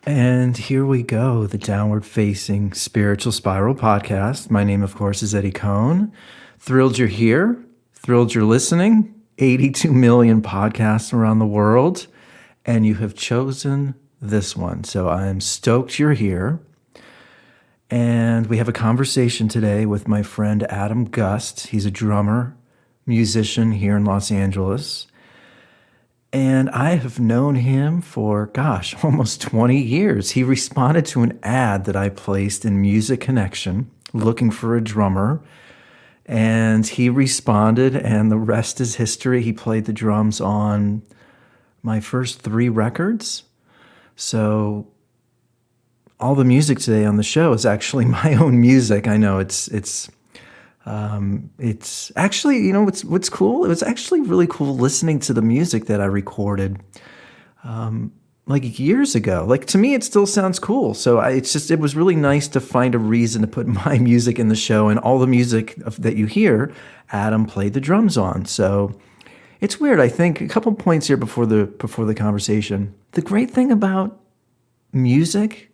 And here we go, the Downward Facing Spiritual Spiral podcast. My name, of course, is Eddie Cohn. Thrilled you're here. Thrilled you're listening. 82 million podcasts around the world, and you have chosen this one. So I'm stoked you're here. And we have a conversation today with my friend Adam Gust. He's a drummer, musician here in Los Angeles. And I have known him for, almost 20 years. He responded to an ad that I placed in Music Connection looking for a drummer. And he responded, and the rest is history. He played the drums on my first 3 records. So all the music today on the show is actually my own music. I know it's actually, what's cool? It was actually really cool listening to the music that I recorded like years ago. Like, to me, it still sounds cool. So it was really nice to find a reason to put my music in the show, and all the music that you hear, Adam played the drums on. So it's weird. I think a couple points here before the conversation. The great thing about music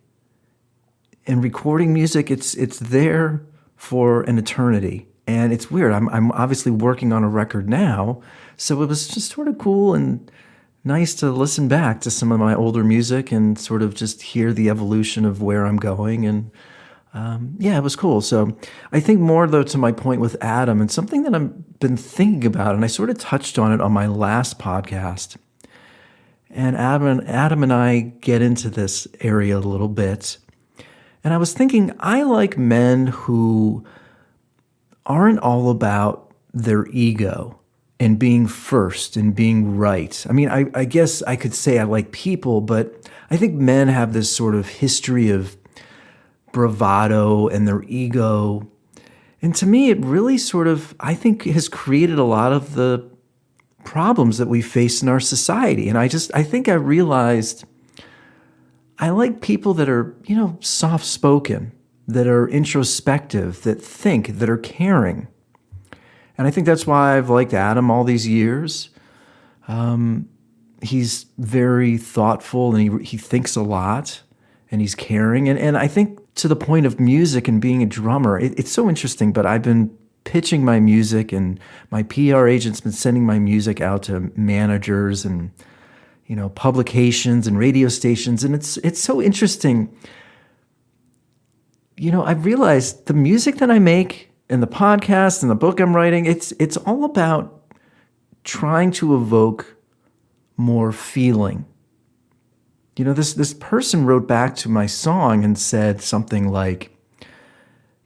and recording music, it's there for an eternity. And it's weird. I'm obviously working on a record now, so it was just sort of cool and nice to listen back to some of my older music and sort of just hear the evolution of where I'm going. And it was cool. So I think more, though, to my point with Adam, and something that I've been thinking about, and I sort of touched on it on my last podcast. And Adam and I get into this area a little bit. And I was thinking, I like men who aren't all about their ego and being first and being right. I mean, I guess I could say I like people, but I think men have this sort of history of bravado and their ego. And to me, it really sort of, I think, has created a lot of the problems that we face in our society. And I think I realized I like people that are, soft-spoken, that are introspective, that think, that are caring. And I think that's why I've liked Adam all these years. He's very thoughtful, and he thinks a lot, and he's caring. And I think to the point of music and being a drummer, it's so interesting, but I've been pitching my music, and my PR agent's been sending my music out to managers and publications and radio stations, and it's so interesting. I've realized the music that I make and the podcast and the book I'm writing, it's all about trying to evoke more feeling. This person wrote back to my song and said something like,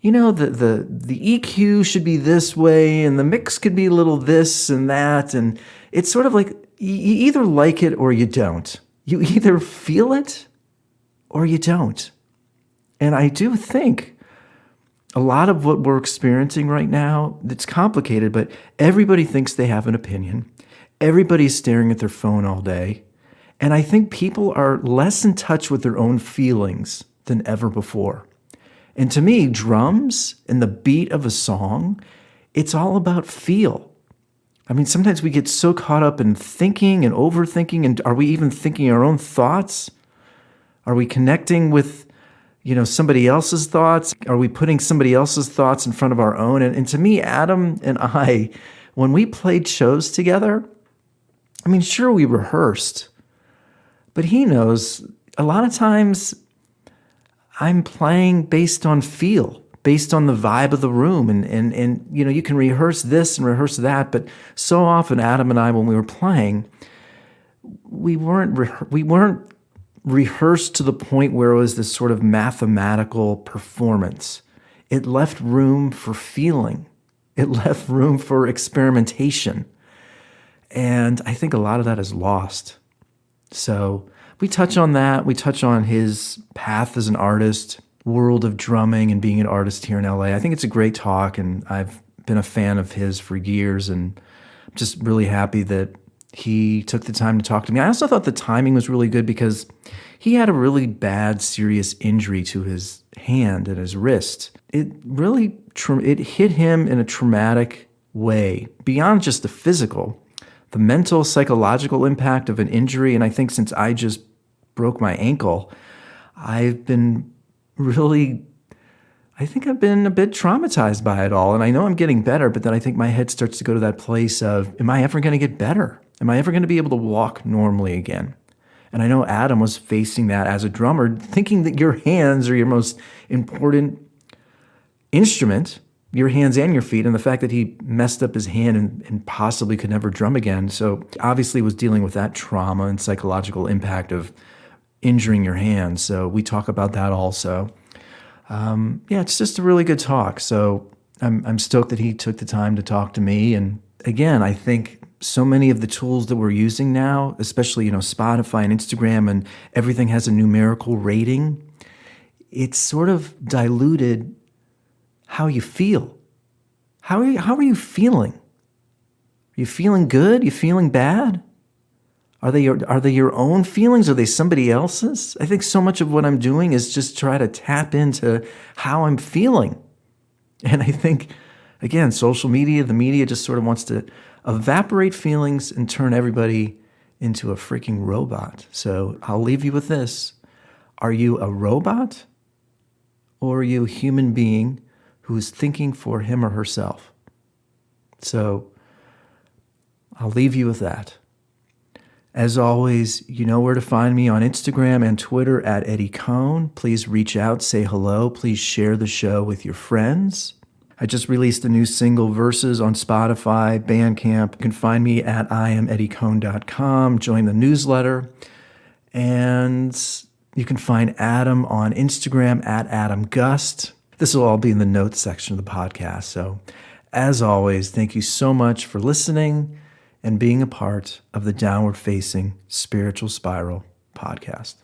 the EQ should be this way, and the mix could be a little this and that, and it's sort of like you either like it or you don't. You either feel it or you don't. And I do think a lot of what we're experiencing right now, it's complicated, but everybody thinks they have an opinion. Everybody's staring at their phone all day. And I think people are less in touch with their own feelings than ever before. And to me, drums and the beat of a song, it's all about feel. I mean, sometimes we get so caught up in thinking and overthinking, and are we even thinking our own thoughts? Are we connecting with, somebody else's thoughts? Are we putting somebody else's thoughts in front of our own? And to me, Adam and I, when we played shows together, I mean, sure, we rehearsed, but he knows a lot of times I'm playing based on feel, based on the vibe of the room. And you can rehearse this and rehearse that, but so often Adam and I, when we were playing, we weren't rehearsed to the point where it was this sort of mathematical performance. It left room for feeling. It left room for experimentation. And I think a lot of that is lost. So we touch on that. We touch on his path as an artist, world of drumming and being an artist here in LA. I think it's a great talk, and I've been a fan of his for years, and I'm just really happy that he took the time to talk to me. I also thought the timing was really good because he had a really bad, serious injury to his hand and his wrist. It really it hit him in a traumatic way, beyond just the physical, the mental, psychological impact of an injury. And I think since I just broke my ankle, I've been really, I think I've been a bit traumatized by it all. And I know I'm getting better, but then I think my head starts to go to that place of, am I ever going to get better? Am I ever going to be able to walk normally again? And I know Adam was facing that as a drummer, thinking that your hands are your most important instrument, your hands and your feet, and the fact that he messed up his hand and possibly could never drum again. So obviously was dealing with that trauma and psychological impact of injuring your hands. So we talk about that also. Yeah, it's just a really good talk. So I'm stoked that he took the time to talk to me. And again, I think so many of the tools that we're using now, especially, Spotify and Instagram, and everything has a numerical rating, it's sort of diluted how you feel. How are you feeling? Are you feeling good? Are you feeling bad? Are they your own feelings? Are they somebody else's? I think so much of what I'm doing is just try to tap into how I'm feeling. And I think, again, social media, the media just sort of wants to evaporate feelings and turn everybody into a freaking robot. So I'll leave you with this. Are you a robot, or are you a human being who is thinking for him or herself? So I'll leave you with that. As always, you know where to find me on Instagram and Twitter at Eddie Cohn. Please reach out, say hello. Please share the show with your friends. I just released a new single, Verses, on Spotify, Bandcamp. You can find me at IamEddieCohn.com. Join the newsletter. And you can find Adam on Instagram at AdamGust. This will all be in the notes section of the podcast. So, as always, thank you so much for listening and being a part of the Downward Facing Spiritual Spiral podcast.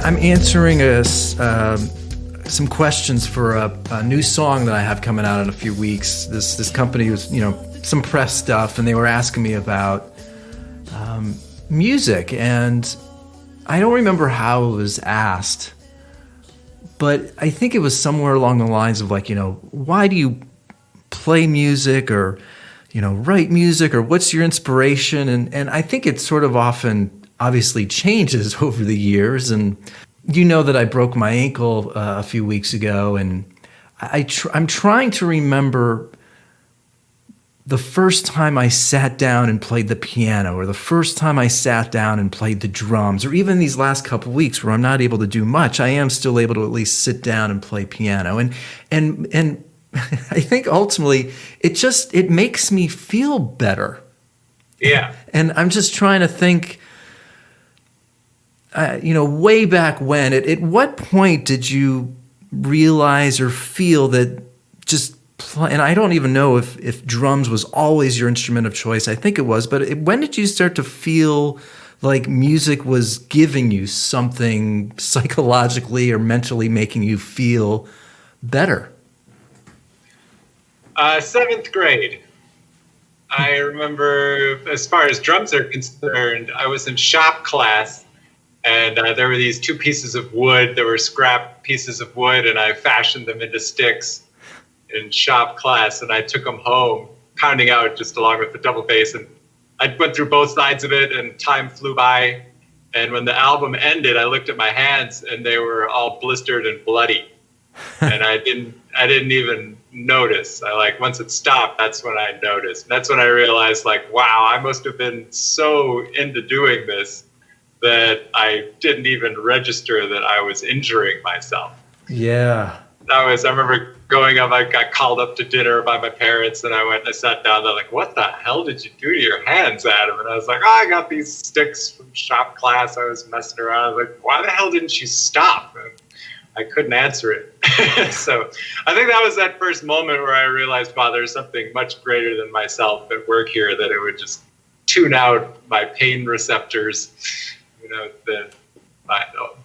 I'm answering some questions for a new song that I have coming out in a few weeks. This company was, some press stuff, and they were asking me about music, and I don't remember how it was asked, but I think it was somewhere along the lines of why do you play music, or write music, or what's your inspiration? And I think it sort of often obviously changes over the years. And that I broke my ankle a few weeks ago, and I'm trying to remember the first time I sat down and played the piano, or the first time I sat down and played the drums, or even these last couple of weeks where I'm not able to do much, I am still able to at least sit down and play piano. And I think ultimately it makes me feel better. Yeah. And I'm just trying to think, way back when, at what point did you realize or feel that just play, and I don't even know if drums was always your instrument of choice. I think it was, but when did you start to feel like music was giving you something psychologically or mentally, making you feel better? 7th grade. I remember, as far as drums are concerned, I was in shop class, and there were these 2 pieces of wood. There were scrap pieces of wood, and I fashioned them into sticks in shop class, and I took them home, pounding out just along with the double bass. And I went through both sides of it, and time flew by. And when the album ended, I looked at my hands, and they were all blistered and bloody. And I didn't even notice. Once it stopped, that's when I noticed. And that's when I realized, wow, I must have been so into doing this that I didn't even register that I was injuring myself. Yeah. I remember going up, I got called up to dinner by my parents, and I went and I sat down. They're like, "What the hell did you do to your hands, Adam?" And I was like, "Oh, I got these sticks from shop class. I was messing around." I was like, "Why the hell didn't you stop?" And I couldn't answer it. So I think that was that first moment where I realized, wow, there's something much greater than myself at work here, that it would just tune out my pain receptors.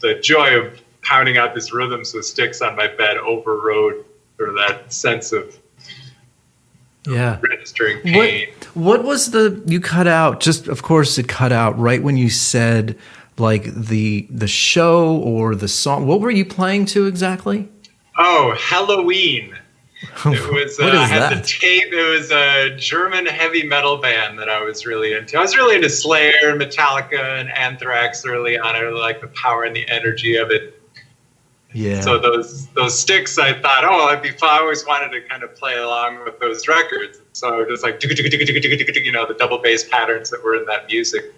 The joy of pounding out these rhythms with sticks on my bed overrode sort of that sense of Yeah. registering What pain. what was the you cut out? Just of course it cut out right when you said like the show or the song. What were you playing to exactly? Oh, Halloween. It was What I is had the that? tape. It was a German heavy metal band that I was really into. I was really into Slayer and Metallica and Anthrax early on. I really liked the power and the energy of it. So Yeah. those sticks, I thought, oh, it'd be fun. I always wanted to kind of play along with those records. So I was just like, the double bass patterns that were in that music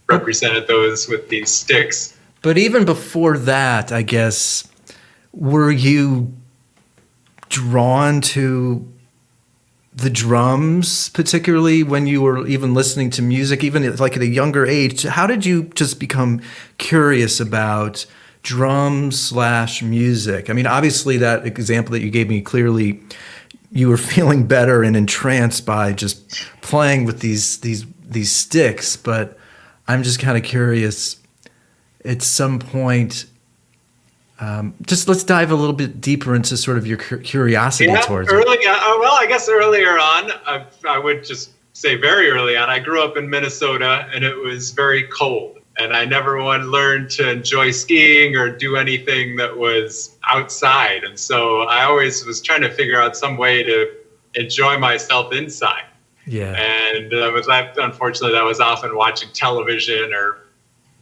But represented those with these sticks. but even before that, I guess, were you drawn to the drums, particularly when you were even listening to music, even like at a younger age? How did you just become curious about drums slash music? I mean, obviously that example that you gave me, clearly you were feeling better and entranced by just playing with these sticks. But I'm just kind of curious. At some point, just let's dive a little bit deeper into sort of your curiosity Yeah, towards it. early. Well, I guess earlier on, I would just say very early on. I grew up in Minnesota, and it was very cold, and I never learned to enjoy skiing or do anything that was outside. And so I always was trying to figure out some way to enjoy myself inside. Yeah. And with that, unfortunately, that was often watching television or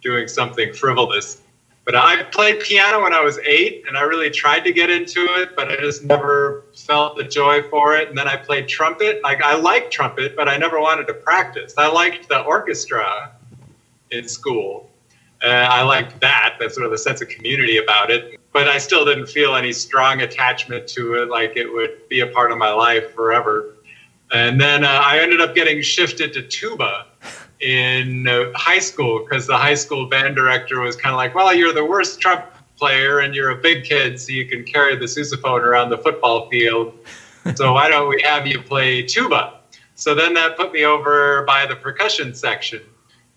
doing something frivolous. But I played piano when I was 8, and I really tried to get into it, but I just never felt the joy for it. And then I played trumpet. Like, I liked trumpet, but I never wanted to practice. I liked the orchestra in school. I liked that. That's sort of the sense of community about it. But I still didn't feel any strong attachment to it, like it would be a part of my life forever. And then I ended up getting shifted to tuba in high school because the high school band director was kind of like, well, you're the worst trumpet player and you're a big kid, so you can carry the sousaphone around the football field. So why don't we have you play tuba? So then that put me over by the percussion section.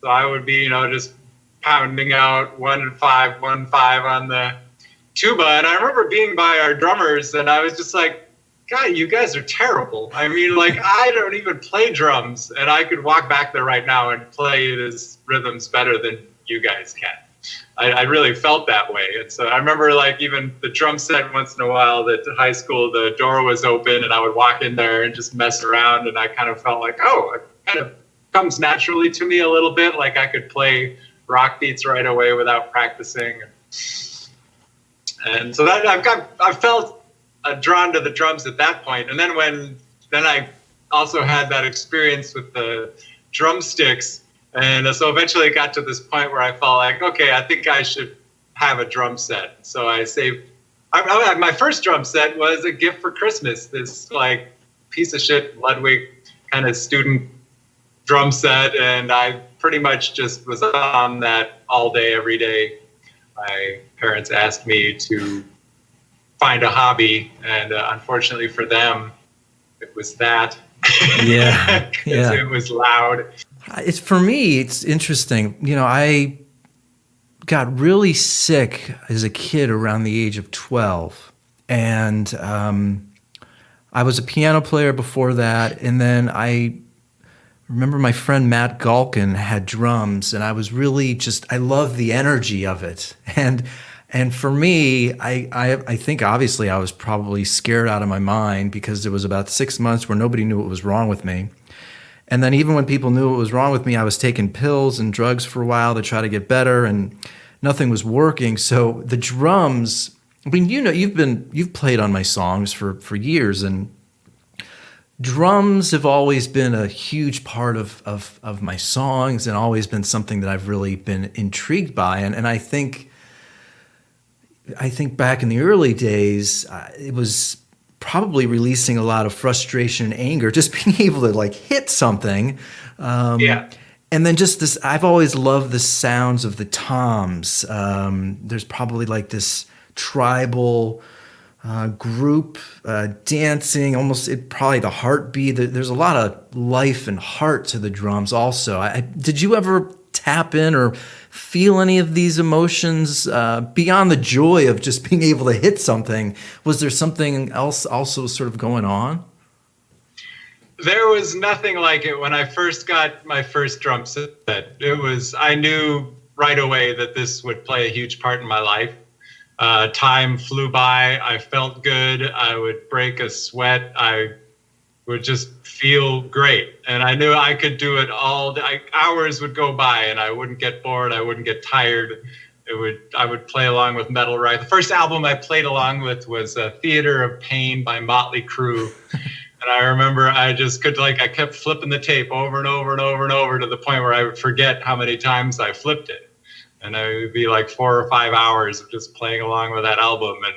So I would be, just pounding out 1-5, 1-5 on the tuba. And I remember being by our drummers, and I was just like, God, you guys are terrible. I mean, like, I don't even play drums, and I could walk back there right now and play these rhythms better than you guys can. I really felt that way. And so I remember, like, even the drum set once in a while at high school, the door was open, and I would walk in there and just mess around, and I kind of felt like, oh, it kind of comes naturally to me a little bit. Like, I could play rock beats right away without practicing. And so that I felt drawn to the drums at that point. And then then I also had that experience with the drumsticks. And so eventually it got to this point where I felt like, okay, I think I should have a drum set. So I saved, my first drum set was a gift for Christmas, this like piece of shit Ludwig kind of student drum set. And I pretty much just was on that all day, every day. My parents asked me to find a hobby, and unfortunately for them, it was that. Yeah. Yeah. It was loud. It's for me, it's interesting. I got really sick as a kid around the age of 12. And I was a piano player before that. And then I remember my friend Matt Galkin had drums, and I was really I loved the energy of it. And for me, I think obviously I was probably scared out of my mind because there was about 6 months where nobody knew what was wrong with me. And then even when people knew what was wrong with me, I was taking pills and drugs for a while to try to get better, and nothing was working. So the drums, I mean, you've played on my songs for years, and drums have always been a huge part of my songs and always been something that I've really been intrigued by. And I think back in the early days, it was probably releasing a lot of frustration and anger, just being able to like hit something. Yeah. And then just this, I've always loved the sounds of the toms. There's probably like this tribal group dancing, probably the heartbeat. There's a lot of life and heart to the drums also. Did you ever tap in or feel any of these emotions beyond the joy of just being able to hit something? Was there something else also sort of going on? There was nothing like it when I first got my first drum set. I knew right away that this would play a huge part in my life. Time flew by. I felt good. I would break a sweat. I would just feel great. And I knew I could do it all day. Hours would go by and I wouldn't get bored. I wouldn't get tired. I would play along with Metal Right. The first album I played along with was Theater of Pain by Motley Crue. And I remember I just could, I kept flipping the tape over and over and over and over to the point where I would forget how many times I flipped it. And it would be like 4 or 5 hours of just playing along with that album. And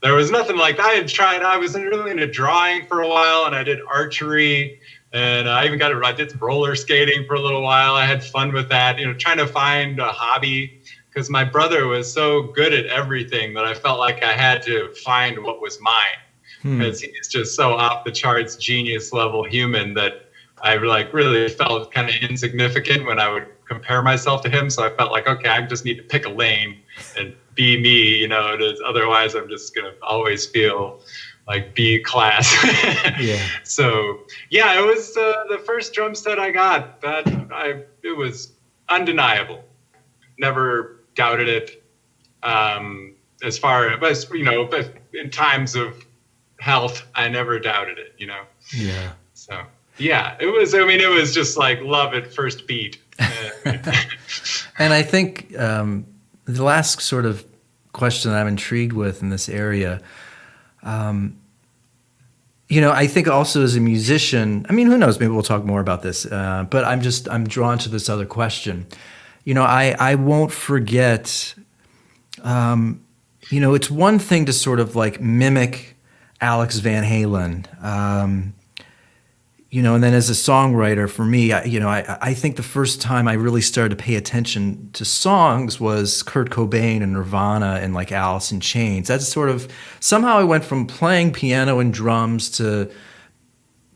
there was nothing like that. I was really into drawing for a while, and I did archery, and I did roller skating for a little while. I had fun with that, trying to find a hobby, because my brother was so good at everything that I felt like I had to find what was mine, because he's just so off the charts genius level human that I really felt kind of insignificant when I would compare myself to him. So I felt like, okay, I just need to pick a lane and be me, otherwise I'm just going to always feel like B class. Yeah. So yeah, it was the first drum set I got. It was undeniable. Never doubted it. As far as, but in times of health, I never doubted it, Yeah. So yeah, it was just like love at first beat. And I think the last sort of question that I'm intrigued with in this area, I think also as a musician, who knows, maybe we'll talk more about this, but I'm drawn to this other question. I won't forget, it's one thing to sort of mimic Alex Van Halen, and then as a songwriter, for me, I think the first time I really started to pay attention to songs was Kurt Cobain and Nirvana and Alice in Chains. That's sort of, somehow I went from playing piano and drums to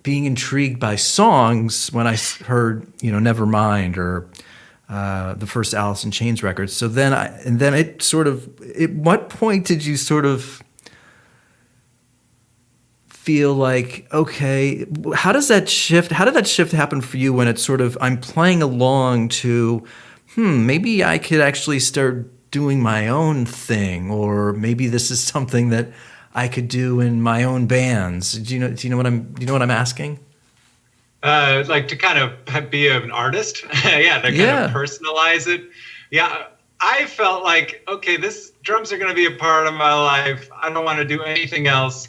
being intrigued by songs when I heard, Nevermind or the first Alice in Chains record. So then at what point did you sort of feel like, okay, how did that shift happen for you when it's sort of, I'm playing along to, maybe I could actually start doing my own thing, or maybe this is something that I could do in my own bands. Do you know what I'm asking? To kind of be an artist. Yeah, to kind of personalize it. Yeah, I felt like, okay, drums are going to be a part of my life. I don't want to do anything else.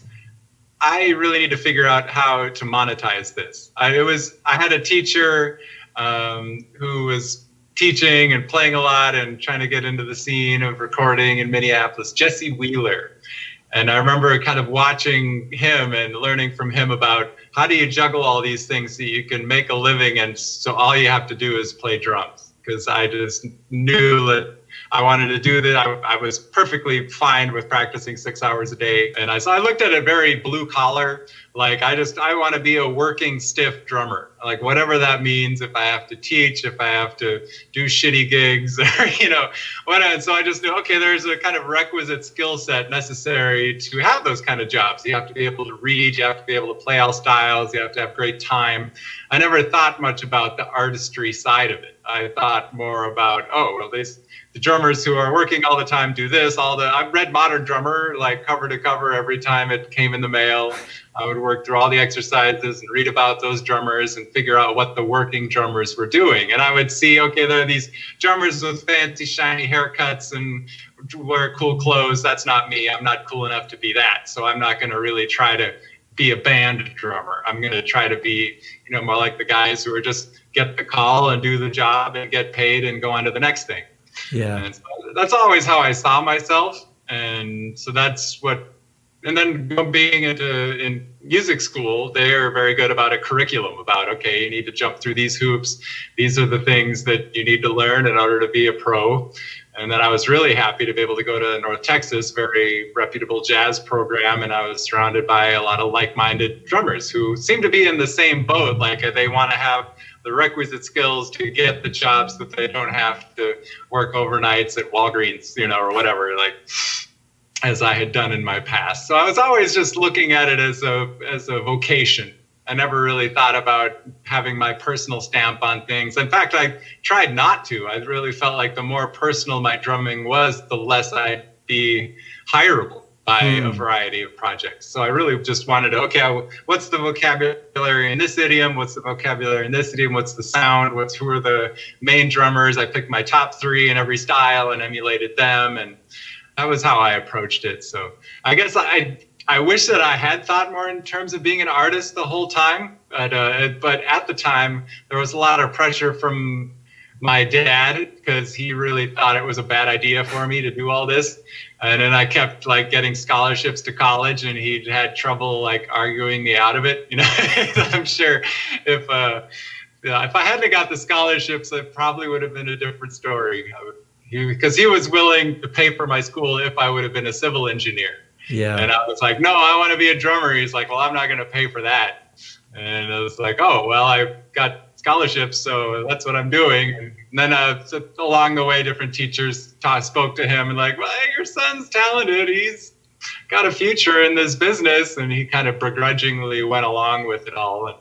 I really need to figure out how to monetize this. I had a teacher who was teaching and playing a lot and trying to get into the scene of recording in Minneapolis, Jesse Wheeler. And I remember kind of watching him and learning from him about how do you juggle all these things so you can make a living, and so all you have to do is play drums. Because I just knew that I wanted to do that. I was perfectly fine with practicing 6 hours a day. And I looked at it very blue collar. I want to be a working stiff drummer. Whatever that means, if I have to teach, if I have to do shitty gigs, or, whatever. So I just knew, okay, there's a kind of requisite skill set necessary to have those kind of jobs. You have to be able to read, you have to be able to play all styles, you have to have great time. I never thought much about the artistry side of it. I thought more about, the drummers who are working all the time do this, I've read Modern Drummer, cover to cover every time it came in the mail. I would work through all the exercises and read about those drummers and figure out what the working drummers were doing. And I would see, okay, there are these drummers with fancy, shiny haircuts and wear cool clothes. That's not me. I'm not cool enough to be that. So I'm not going to really try to be a band drummer. I'm going to try to be, more like the guys who are just get the call and do the job and get paid and go on to the next thing. Yeah. And so that's always how I saw myself. And so and then being in music school, they are very good about a curriculum about, okay, you need to jump through these hoops. These are the things that you need to learn in order to be a pro. And then I was really happy to be able to go to North Texas, very reputable jazz program. And I was surrounded by a lot of like-minded drummers who seem to be in the same boat. They want to have the requisite skills to get the jobs that they don't have to work overnights at Walgreens, or whatever, as I had done in my past. So I was always just looking at it as a vocation. I never really thought about having my personal stamp on things. In fact, I tried not to. I really felt like the more personal my drumming was, the less I'd be hireable by a variety of projects. So I really just wanted to, okay, what's the vocabulary in this idiom? What's the vocabulary in this idiom? What's the sound? Who are the main drummers? I picked my top 3 in every style and emulated them. And that was how I approached it. So I guess I wish that I had thought more in terms of being an artist the whole time. But at the time, there was a lot of pressure from my dad because he really thought it was a bad idea for me to do all this. And then I kept like getting scholarships to college, and he had trouble like arguing me out of it. I'm sure if I hadn't got the scholarships, it probably would have been a different story. Because he was willing to pay for my school if I would have been a civil engineer. Yeah. And I was like, no, I want to be a drummer. He's like, well, I'm not going to pay for that. And I was like, oh, well, I got scholarships, so that's what I'm doing. And then along the way, different teachers spoke to him and like, well, your son's talented. He's got a future in this business. And he kind of begrudgingly went along with it all. And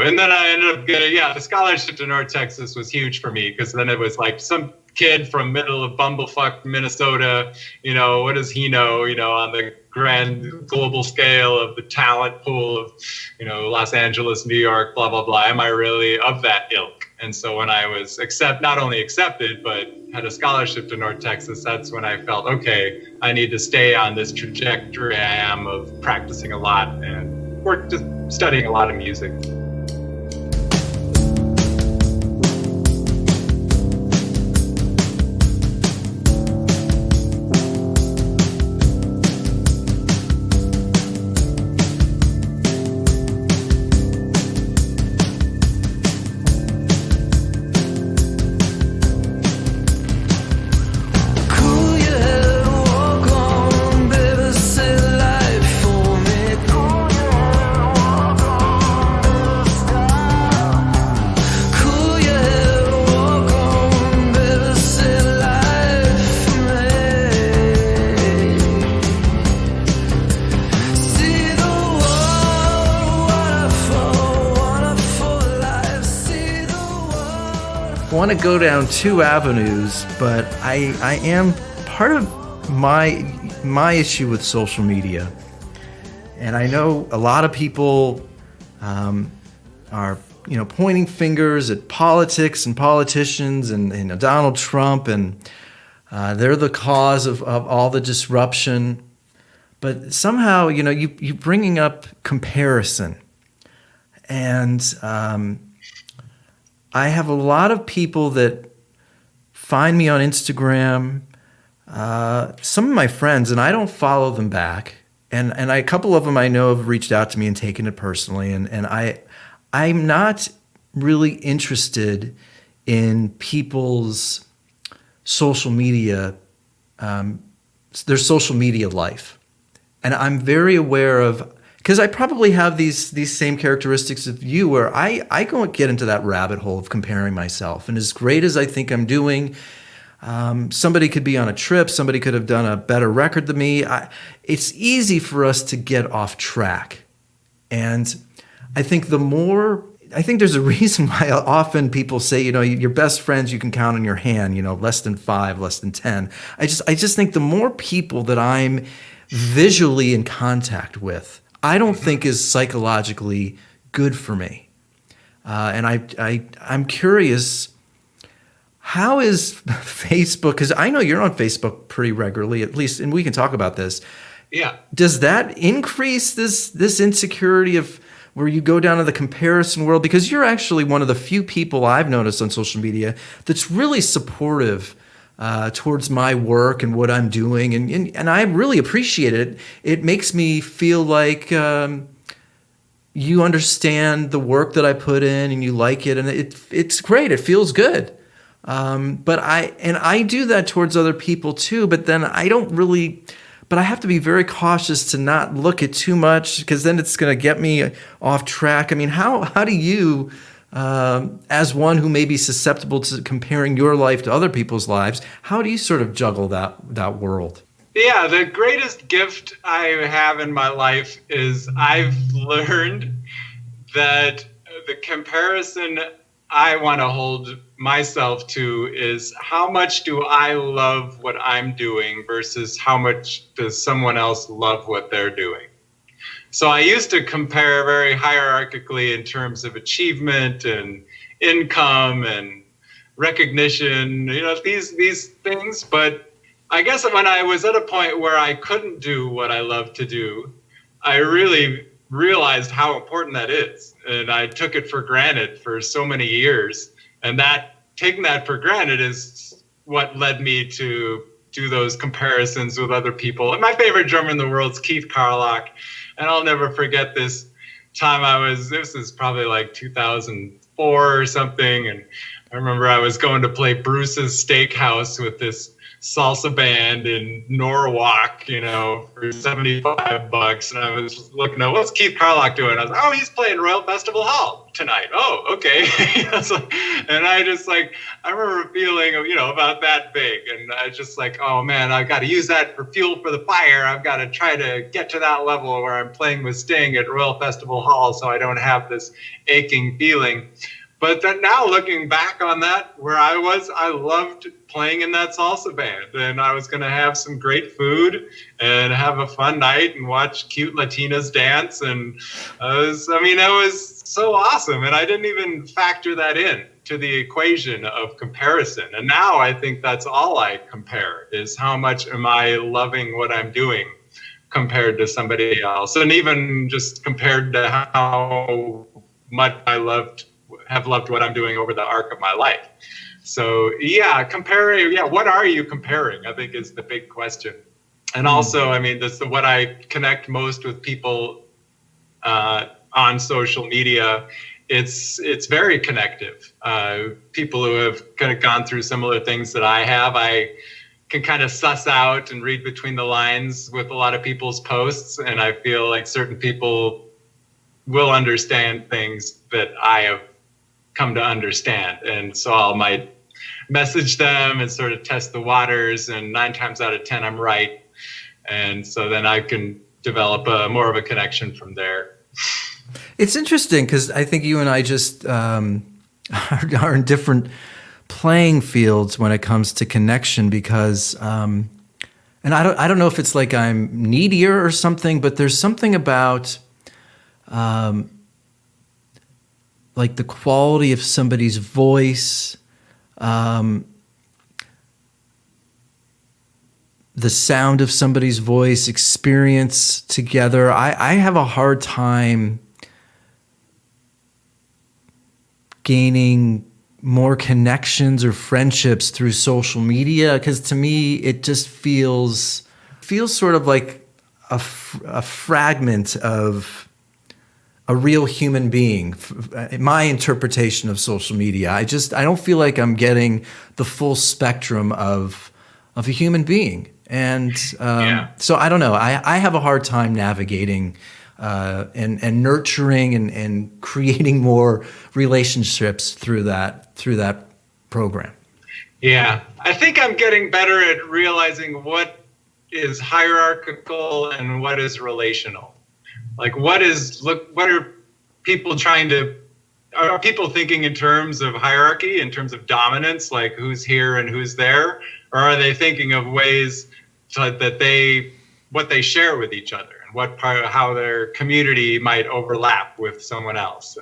and then I ended up getting, the scholarship to North Texas was huge for me, because then it was like some kid from middle of bumblefuck Minnesota, what does he know, on the grand global scale of the talent pool of, Los Angeles, New York, blah, blah, blah. Am I really of that ilk? And so when I was not only accepted, but had a scholarship to North Texas, that's when I felt, okay, I need to stay on this trajectory I am of practicing a lot and just studying a lot of music. I want to go down 2 avenues, but I am part of my issue with social media. And I know a lot of people are pointing fingers at politics and politicians and Donald Trump, and they're the cause of all the disruption. But somehow, you bringing up comparison, and I have a lot of people that find me on Instagram, some of my friends, and I don't follow them back. And a couple of them I know have reached out to me and taken it personally. And I'm not really interested in people's social media, their social media life. And I'm very aware of, because I probably have these same characteristics of you, where I go and get into that rabbit hole of comparing myself. And as great as I think I'm doing, somebody could be on a trip, somebody could have done a better record than me. It's easy for us to get off track. And I think there's a reason why often people say, your best friends you can count on your hand, less than 5, less than 10. I just think the more people that I'm visually in contact with, I don't think is psychologically good for me. And I'm curious, how is Facebook, because I know you're on Facebook pretty regularly, at least, and we can talk about this. Yeah. Does that increase this insecurity of where you go down to the comparison world? Because you're actually one of the few people I've noticed on social media that's really supportive towards my work and what I'm doing, and I really appreciate it. It makes me feel like you understand the work that I put in and you like it, and it's great. It feels good. But I do that towards other people too. But then But I have to be very cautious to not look at too much, because then it's going to get me off track. I mean, how do you, as one who may be susceptible to comparing your life to other people's lives, how do you sort of juggle that world? Yeah, the greatest gift I have in my life is I've learned that the comparison I want to hold myself to is how much do I love what I'm doing versus how much does someone else love what they're doing. So I used to compare very hierarchically in terms of achievement and income and recognition, these things. But I guess when I was at a point where I couldn't do what I love to do, I really realized how important that is. And I took it for granted for so many years. And that taking that for granted is what led me to do those comparisons with other people. And my favorite drummer in the world is Keith Carlock. And I'll never forget this time this is probably like 2004 or something. And I remember I was going to play Bruce's Steakhouse with this salsa band in Norwalk, for $75. And I was looking at what's Keith Carlock doing? I was like, oh, he's playing Royal Festival Hall tonight. Oh, okay. And I remember feeling, about that big. And I just like, oh man, I've got to use that for fuel for the fire. I've got to try to get to that level where I'm playing with Sting at Royal Festival Hall so I don't have this aching feeling. But then now looking back on that, where I loved playing in that salsa band, and I was going to have some great food and have a fun night and watch cute Latinas dance. And it was so awesome. And I didn't even factor that in to the equation of comparison. And now I think that's all I compare is how much am I loving what I'm doing compared to somebody else. And even just compared to how much I have loved what I'm doing over the arc of my life. So comparing. Yeah, what are you comparing? I think is the big question. And also, that's what I connect most with people on social media. It's very connective. People who have kind of gone through similar things that I have, I can kind of suss out and read between the lines with a lot of people's posts, and I feel like certain people will understand things that I have come to understand. And so I might message them and sort of test the waters, and 9 times out of 10, I'm right. And so then I can develop more of a connection from there. It's interesting because I think you and I just are in different playing fields when it comes to connection because, and I don't know if it's like I'm needier or something, but there's something about like the quality of somebody's voice, the sound of somebody's voice, experience together. I have a hard time gaining more connections or friendships through social media because to me it just feels sort of like a fragment of a real human being. My interpretation of social media, I don't feel like I'm getting the full spectrum of a human being. And so I don't know. I have a hard time navigating and nurturing and creating more relationships through that program. Yeah, I think I'm getting better at realizing what is hierarchical and what is relational. Like what are people are people thinking in terms of hierarchy, in terms of dominance, like who's here and who's there? Or are they thinking of ways that what they share with each other and how their community might overlap with someone else?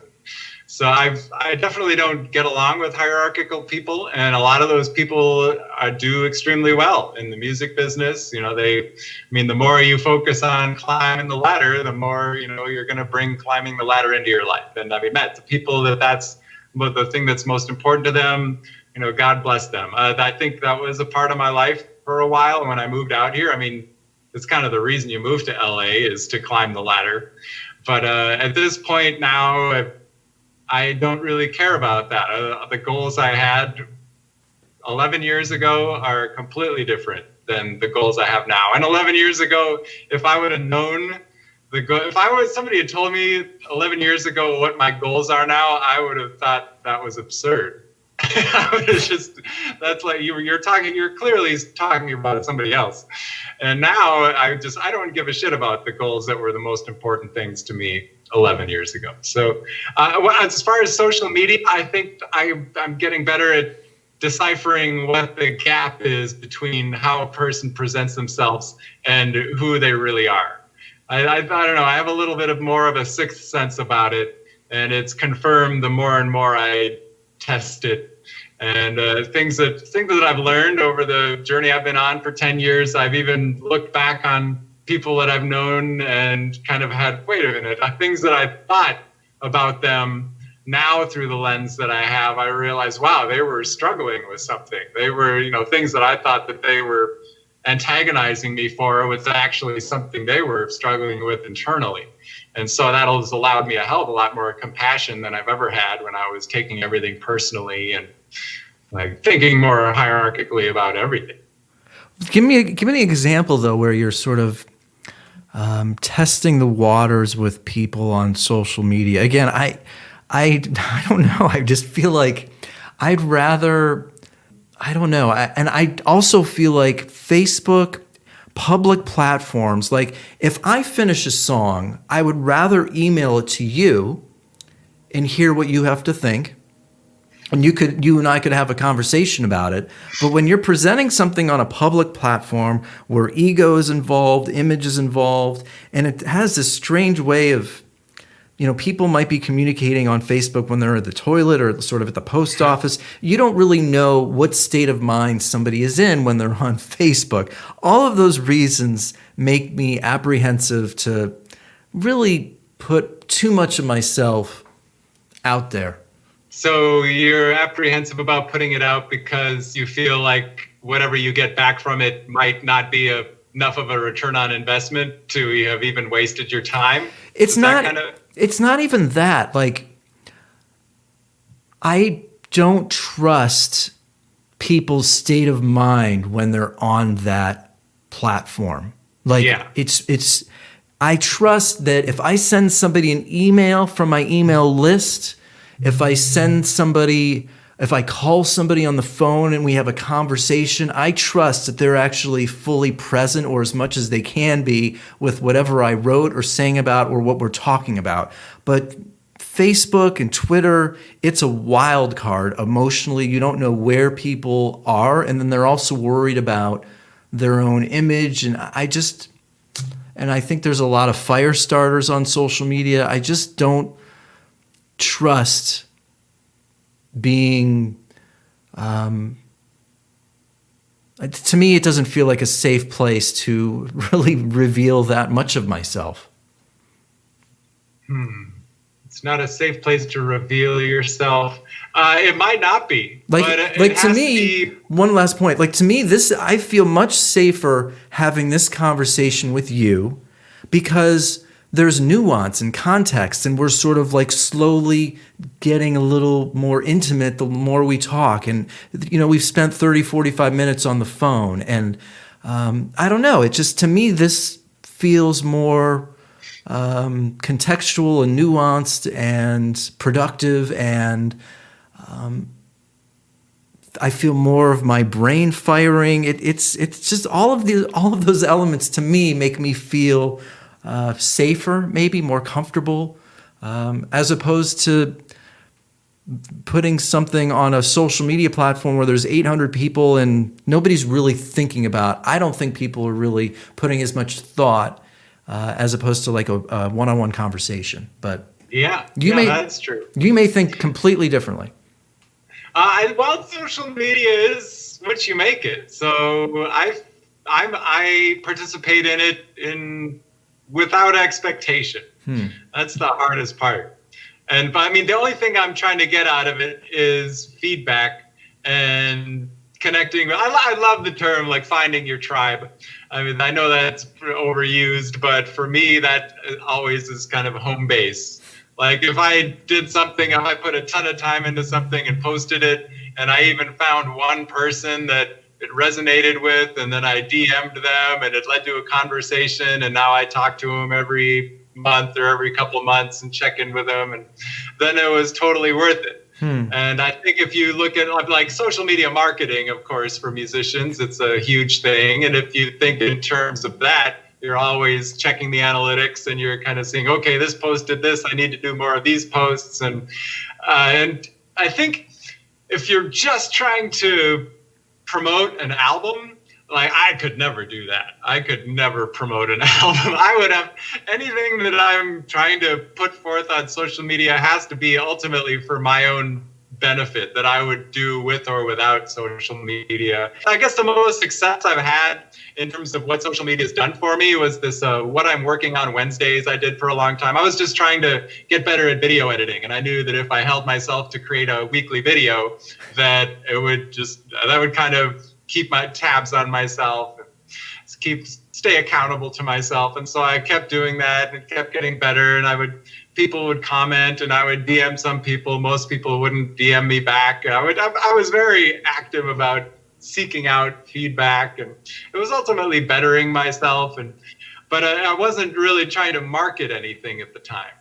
So I definitely don't get along with hierarchical people, and a lot of those people do extremely well in the music business. The more you focus on climbing the ladder, the more you're going to bring climbing the ladder into your life. And the people that's the thing that's most important to them. God bless them. I think that was a part of my life for a while when I moved out here. It's kind of the reason you move to LA is to climb the ladder. But at this point now, I don't really care about that. The goals I had 11 years ago are completely different than the goals I have now. And 11 years ago, if I would have known somebody had told me 11 years ago what my goals are now, I would have thought that was absurd. It's just, that's like you're clearly talking about somebody else. And now I don't give a shit about the goals that were the most important things to me 11 years ago. So as far as social media, I think I'm getting better at deciphering what the gap is between how a person presents themselves and who they really are. I don't know. I have a little bit of more of a sixth sense about it, and it's confirmed the more and more I test it. And things that I've learned over the journey I've been on for 10 years, I've even looked back on people that I've known and kind of had, wait a minute, things that I thought about them now through the lens that I have, I realize, wow, they were struggling with something. They were, things that I thought that they were antagonizing me for was actually something they were struggling with internally. And so that has allowed me a hell of a lot more compassion than I've ever had when I was taking everything personally and like thinking more hierarchically about everything. Give me an example though, where you're sort of testing the waters with people on social media. Again, I don't know. I just feel like I'd rather, I don't know. And I also feel like Facebook, public platforms, like if I finish a song, I would rather email it to you and hear what you have to think. And you and I could have a conversation about it. But when you're presenting something on a public platform where ego is involved, image is involved, and it has this strange way of, people might be communicating on Facebook when they're at the toilet or sort of at the post office. You don't really know what state of mind somebody is in when they're on Facebook. All of those reasons make me apprehensive to really put too much of myself out there. So you're apprehensive about putting it out because you feel like whatever you get back from it might not be enough of a return on investment to have even wasted your time? It's not even that. Like, I don't trust people's state of mind when they're on that platform. Like, yeah. I trust that if I send somebody an email from my email list, if I call somebody on the phone and we have a conversation, I trust that they're actually fully present or as much as they can be with whatever I wrote or sang about or what we're talking about. But Facebook and Twitter, it's a wild card emotionally. You don't know where people are. And then they're also worried about their own image. And I think there's a lot of fire starters on social media. I just don't trust being, to me, it doesn't feel like a safe place to really reveal that much of myself. It's not a safe place to reveal yourself. It might not be. Like to me, one last point. Like to me, I feel much safer having this conversation with you because there's nuance and context, and we're sort of like slowly getting a little more intimate the more we talk. And, we've spent 30, 45 minutes on the phone. And I don't know. It just, to me, this feels more contextual and nuanced and productive. And I feel more of my brain firing. It's just all of those elements to me make me feel safer, maybe more comfortable, as opposed to putting something on a social media platform where there's 800 people and nobody's really thinking about. I don't think people are really putting as much thought as opposed to like a one-on-one conversation. But that's true. You may think completely differently. Well, social media is what you make it. So I participate in it without expectation. That's the hardest part. But I mean, the only thing I'm trying to get out of it is feedback and connecting. I love the term like finding your tribe. I mean, I know that's overused, but for me, that always is kind of home base. Like if I did something, if I put a ton of time into something and posted it, and I even found one person that it resonated with, and then I DM'd them and it led to a conversation, and now I talk to them every month or every couple of months and check in with them, and then it was totally worth it. And I think if you look at like social media marketing, of course, for musicians, it's a huge thing. And if you think in terms of that, you're always checking the analytics and you're kind of saying, okay, this post did this, I need to do more of these posts. And I think if you're just trying to promote an album, like I could never do that. I could never promote an album. I would have anything that I'm trying to put forth on social media has to be ultimately for my own benefit, that I would do with or without social media. I guess the most success I've had in terms of what social media has done for me was this what I'm working on Wednesdays I did for a long time. I was just trying to get better at video editing, and I knew that if I held myself to create a weekly video, that would kind of keep my tabs on myself, stay accountable to myself. And so I kept doing that and kept getting better. And people would comment and I would DM some people. Most people wouldn't DM me back. I was very active about seeking out feedback, and it was ultimately bettering myself. But I wasn't really trying to market anything at the time.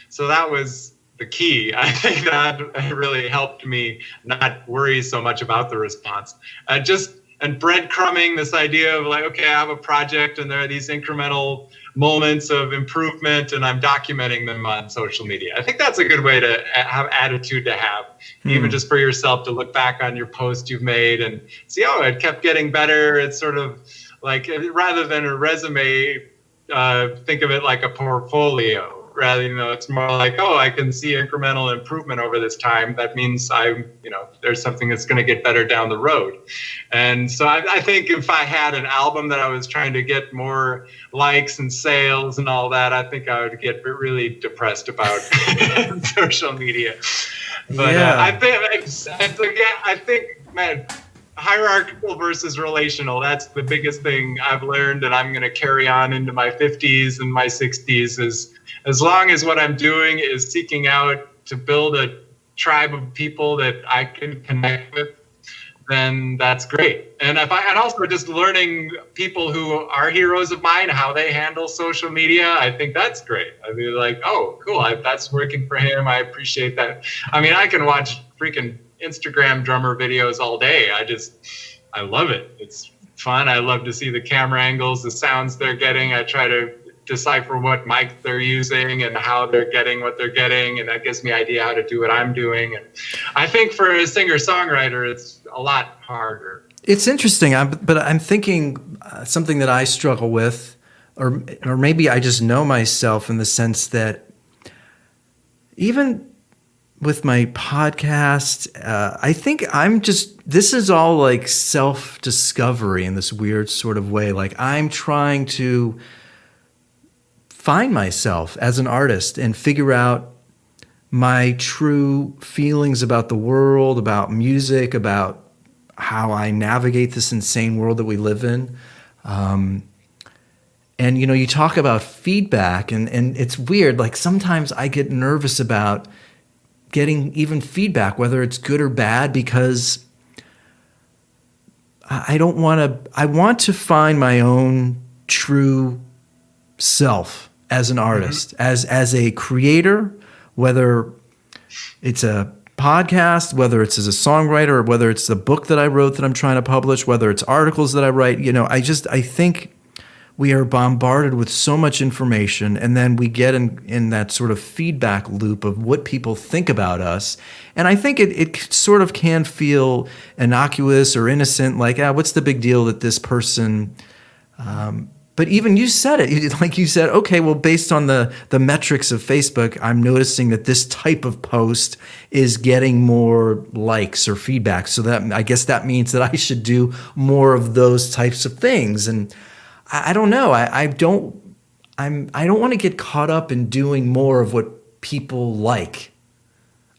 So that was the key. I think that really helped me not worry so much about the response. And breadcrumbing this idea of like, okay, I have a project and there are these incremental moments of improvement and I'm documenting them on social media. I think that's a good way to have attitude to have, even just for yourself, to look back on your post you've made and see, oh, it kept getting better. It's sort of like, rather than a resume, think of it like a portfolio. Rather, it's more like, oh, I can see incremental improvement over this time. That means there's something that's going to get better down the road. And so I think if I had an album that I was trying to get more likes and sales and all that, I think I would get really depressed about social media. But Yeah. I think, man, hierarchical versus relational, that's the biggest thing I've learned, and I'm going to carry on into my 50s and my 60s, is as long as what I'm doing is seeking out to build a tribe of people that I can connect with, then that's great. And also just learning people who are heroes of mine, how they handle social media, I think that's great. I'd be like, oh, cool, that's working for him. I appreciate that. I mean, I can watch freaking Instagram drummer videos all day. I love it. It's fun. I love to see the camera angles, the sounds they're getting. I try to decipher what mic they're using and how they're getting what they're getting, and that gives me idea how to do what I'm doing. And I think for a singer-songwriter, it's a lot harder. It's interesting, but I'm thinking something that I struggle with, or maybe I just know myself in the sense that even with my podcast, I think this is all like self-discovery in this weird sort of way. Like I'm trying to find myself as an artist and figure out my true feelings about the world, about music, about how I navigate this insane world that we live in. And, you talk about feedback and it's weird. Like sometimes I get nervous about getting even feedback, whether it's good or bad, because I want to find my own true self as an artist, as a creator, whether it's a podcast, whether it's as a songwriter, or whether it's the book that I wrote that I'm trying to publish, whether it's articles that I write. I think we are bombarded with so much information, and then we get in that sort of feedback loop of what people think about us. And I think it sort of can feel innocuous or innocent, like, what's the big deal that this person... But even you said it, like you said, okay, well, based on the metrics of Facebook, I'm noticing that this type of post is getting more likes or feedback. So that I guess that means that I should do more of those types of things. And I don't know. I don't want to get caught up in doing more of what people like.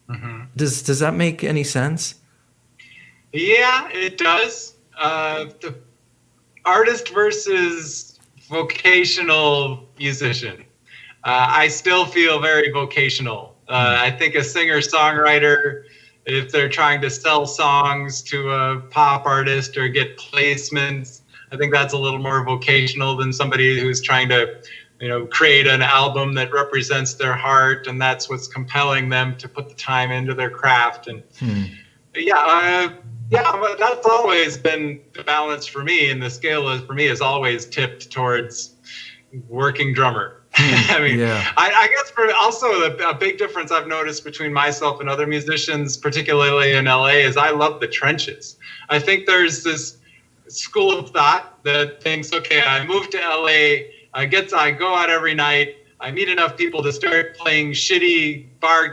Mm-hmm. Does that make any sense? Yeah, it does. The artist versus vocational musician. I still feel very vocational. I think a singer-songwriter, if they're trying to sell songs to a pop artist or get placements, I think that's a little more vocational than somebody who's trying to, create an album that represents their heart, and that's what's compelling them to put the time into their craft. And but that's always been the balance for me, and the scale has always tipped towards working drummer. I mean, I guess for also a big difference I've noticed between myself and other musicians, particularly in LA, is I love the trenches. I think there's this school of thought that thinks, okay, I moved to LA, I go out every night, I meet enough people to start playing shitty bar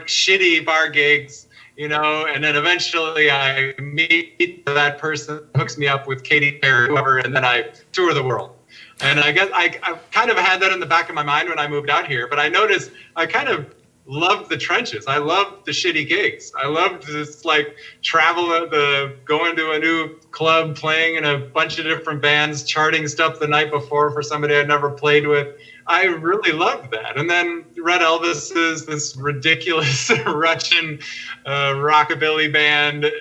gigs, and then eventually I meet that person, hooks me up with Katie or whoever, and then I tour the world. And I guess I kind of had that in the back of my mind when I moved out here, but I noticed I kind of loved the trenches. I loved the shitty gigs. I loved this going to a new club, playing in a bunch of different bands, charting stuff the night before for somebody I'd never played with. I really loved that. And then Red Elvis is this ridiculous Russian rockabilly band.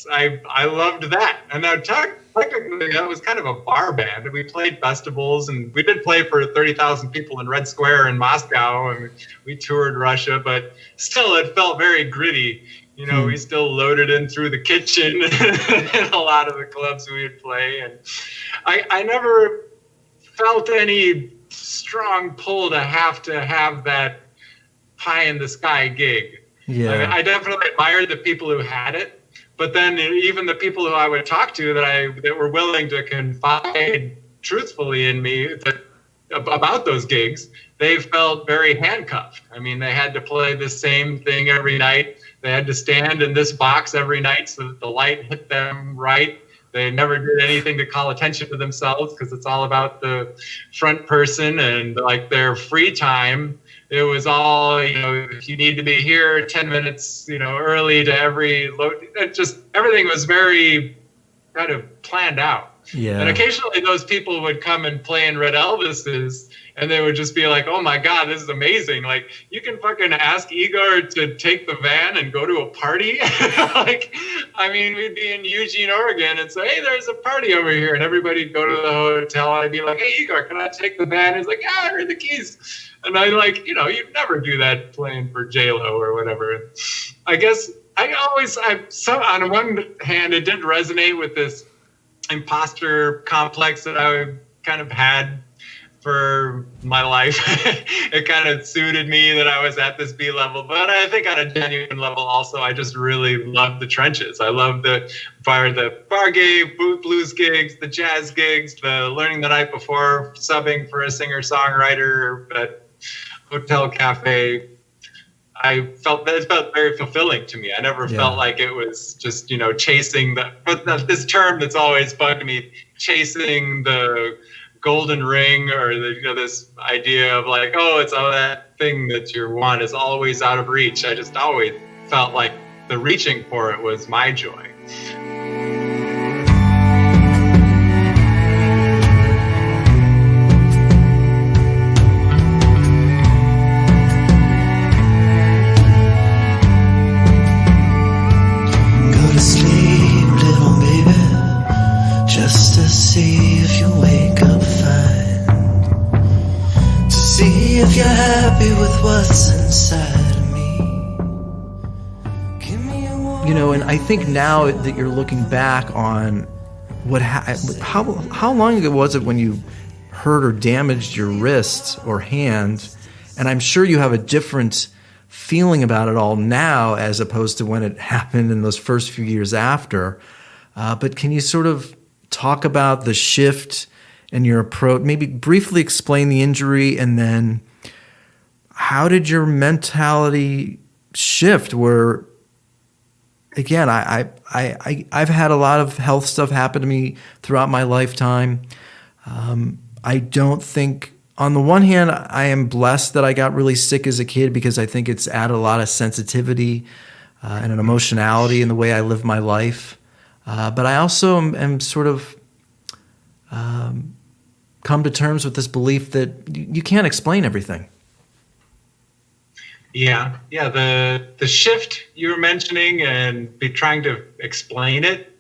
I loved that. And now technically that was kind of a bar band. We played festivals, and we did play for 30,000 people in Red Square in Moscow, and we toured Russia, but still it felt very gritty. We still loaded in through the kitchen in a lot of the clubs we would play. And I never felt any strong pull to have that pie in the sky gig. I definitely admired the people who had it, but then even the people who I would talk to that were willing to confide truthfully in me about those gigs, they felt very handcuffed. I mean, they had to play the same thing every night. They had to stand in this box every night so that the light hit them right. They never did anything to call attention to themselves because it's all about the front person, and like their free time. It was all, if you need to be here 10 minutes, early to every load. Everything was very kind of planned out. Yeah. And occasionally those people would come and play in Red Elvis's, and they would just be like, oh my God, this is amazing. Like, you can fucking ask Igor to take the van and go to a party. We'd be in Eugene, Oregon, and say, hey, there's a party over here. And everybody'd go to the hotel, and I'd be like, hey, Igor, can I take the van? He's like, yeah, here are the keys. And I'm like, you'd never do that playing for J-Lo or whatever. I guess on one hand, it did resonate with this imposter complex that I kind of had for my life. It kind of suited me that I was at this B level, but I think on a genuine level also, I just really loved the trenches. I loved the bar gig, blues gigs, the jazz gigs, the learning the night before, subbing for a singer-songwriter at Hotel Cafe. It felt very fulfilling to me. I never felt like it was just, chasing this term that's always bugged me, chasing the golden ring, or this idea of like, oh, it's all that thing that you want is always out of reach. I just always felt like the reaching for it was my joy. If you're happy with what's inside of me, and I think now that you're looking back on how long ago was it when you hurt or damaged your wrist or hand, and I'm sure you have a different feeling about it all now as opposed to when it happened in those first few years after. But can you sort of talk about the shift in your approach? Maybe briefly explain the injury, and then how did your mentality shift? Where, again, I've had a lot of health stuff happen to me throughout my lifetime. I don't think, on the one hand, I am blessed that I got really sick as a kid, because I think it's added a lot of sensitivity and an emotionality in the way I live my life. But I also am sort of come to terms with this belief that you can't explain everything. Yeah. The shift you were mentioning and be trying to explain it.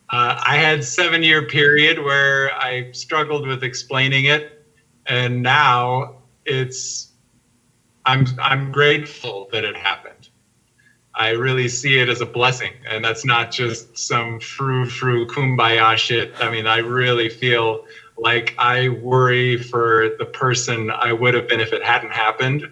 I had 7-year period where I struggled with explaining it, and now it's I'm grateful that it happened. I really see it as a blessing, and that's not just some frou kumbaya shit. I mean, I really feel like I worry for the person I would have been if it hadn't happened.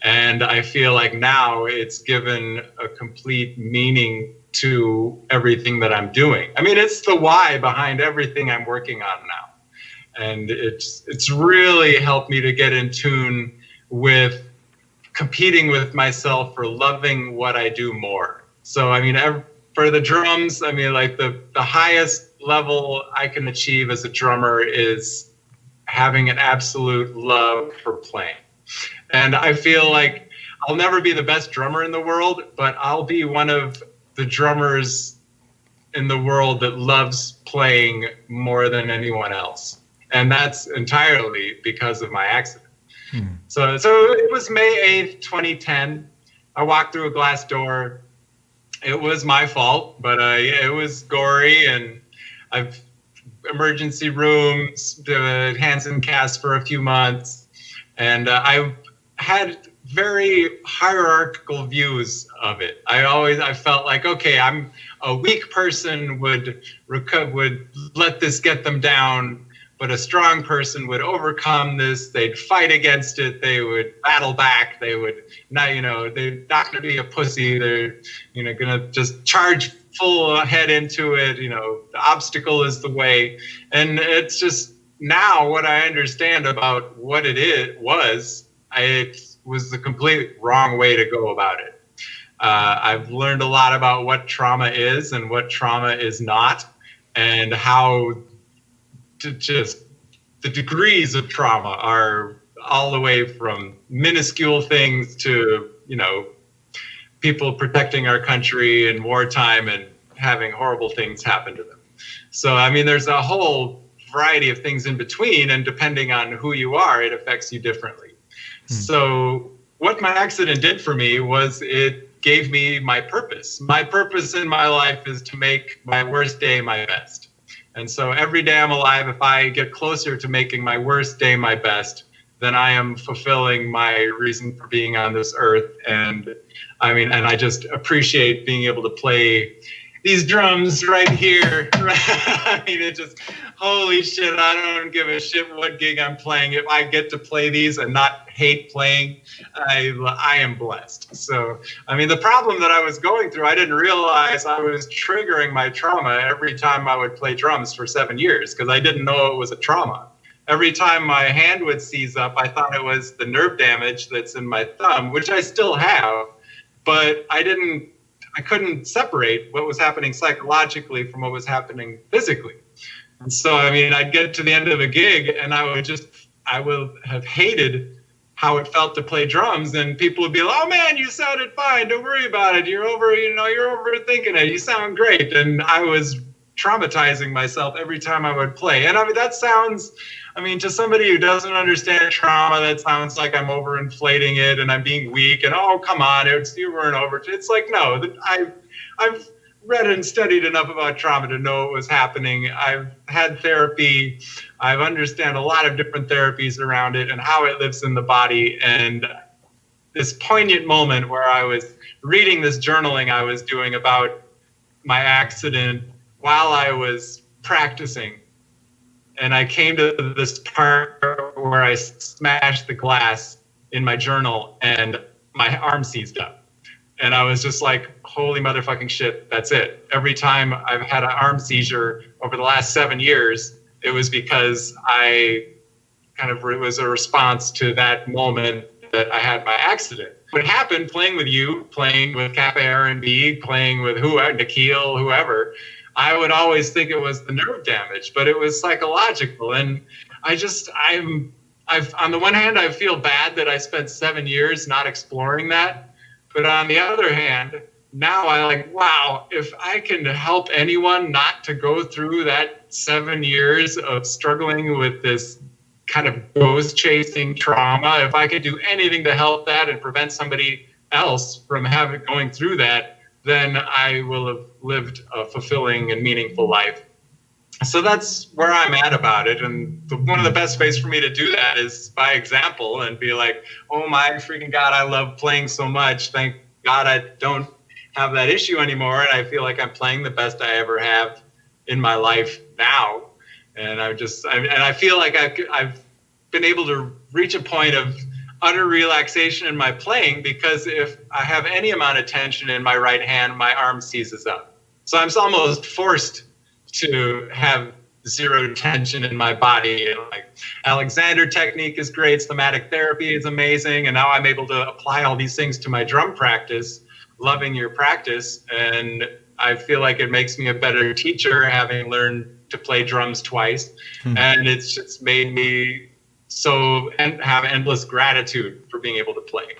And I feel like now it's given a complete meaning to everything that I'm doing. I mean, it's the why behind everything I'm working on now. And it's really helped me to get in tune with competing with myself for loving what I do more. So, I mean, for the drums, I mean, like the highest level I can achieve as a drummer is having an absolute love for playing. And I feel like I'll never be the best drummer in the world, but I'll be one of the drummers in the world that loves playing more than anyone else. And that's entirely because of my accident. So it was May 8th, 2010. I walked through a glass door. It was my fault, but it was gory, and I've emergency rooms, the hands in cast for a few months. And I had very hierarchical views of it. I felt like, okay, I'm a weak person would let this get them down, but a strong person would overcome this. They'd fight against it. They would battle back. They would not, they're not going to be a pussy. They're, going to just charge full head into it. The obstacle is the way. And it's just now what I understand about what it was the complete wrong way to go about it. I've learned a lot about what trauma is and what trauma is not, and how to just the degrees of trauma are all the way from minuscule things to, people protecting our country in wartime and having horrible things happen to them. So, I mean, there's a whole variety of things in between, and depending on who you are, it affects you differently. So what my accident did for me was it gave me my purpose. My purpose in my life is to make my worst day my best. And so every day I'm alive, if I get closer to making my worst day my best, then I am fulfilling my reason for being on this earth. And I just appreciate being able to play these drums right here. I mean, it just, holy shit, I don't give a shit what gig I'm playing. If I get to play these and not hate playing, I am blessed. So, I mean, the problem that I was going through, I didn't realize I was triggering my trauma every time I would play drums for 7 years, because I didn't know it was a trauma. Every time my hand would seize up, I thought it was the nerve damage that's in my thumb, which I still have, but I couldn't separate what was happening psychologically from what was happening physically. And so, I mean, I'd get to the end of a gig and I would have hated how it felt to play drums, and people would be like, oh man, you sounded fine. Don't worry about it. You're overthinking it. You sound great. And I was traumatizing myself every time I would play. And I mean, that sounds, to somebody who doesn't understand trauma, that sounds like I'm overinflating it and I'm being weak and, oh, come on, you weren't over. It's like, no, I've read and studied enough about trauma to know what was happening. I've had therapy. I've understand a lot of different therapies around it and how it lives in the body. And this poignant moment where I was reading this journaling I was doing about my accident while I was practicing. And I came to this part where I smashed the glass in my journal and my arm seized up. And I was just like, holy motherfucking shit, that's it. Every time I've had an arm seizure over the last 7 years, it was because it was a response to that moment that I had my accident. What happened playing with you, playing with Cafe R&B, playing with Nikhil, whoever, I would always think it was the nerve damage, but it was psychological. And on the one hand, I feel bad that I spent 7 years not exploring that. But on the other hand, now I like, wow, if I can help anyone not to go through that 7 years of struggling with this kind of ghost chasing trauma, if I could do anything to help that and prevent somebody else from going through that, then I will have lived a fulfilling and meaningful life. So that's where I'm at about it. And one of the best ways for me to do that is by example and be like, oh my freaking God, I love playing so much. Thank God I don't have that issue anymore. And I feel like I'm playing the best I ever have in my life now. And I feel like I've been able to reach a point of utter relaxation in my playing, because if I have any amount of tension in my right hand, my arm seizes up. So I'm almost forced to have zero tension in my body. And like Alexander technique is great, somatic therapy is amazing, and now I'm able to apply all these things to my drum practice. Loving your practice, and I feel like it makes me a better teacher, having learned to play drums twice. And it's just made me so and have endless gratitude for being able to play.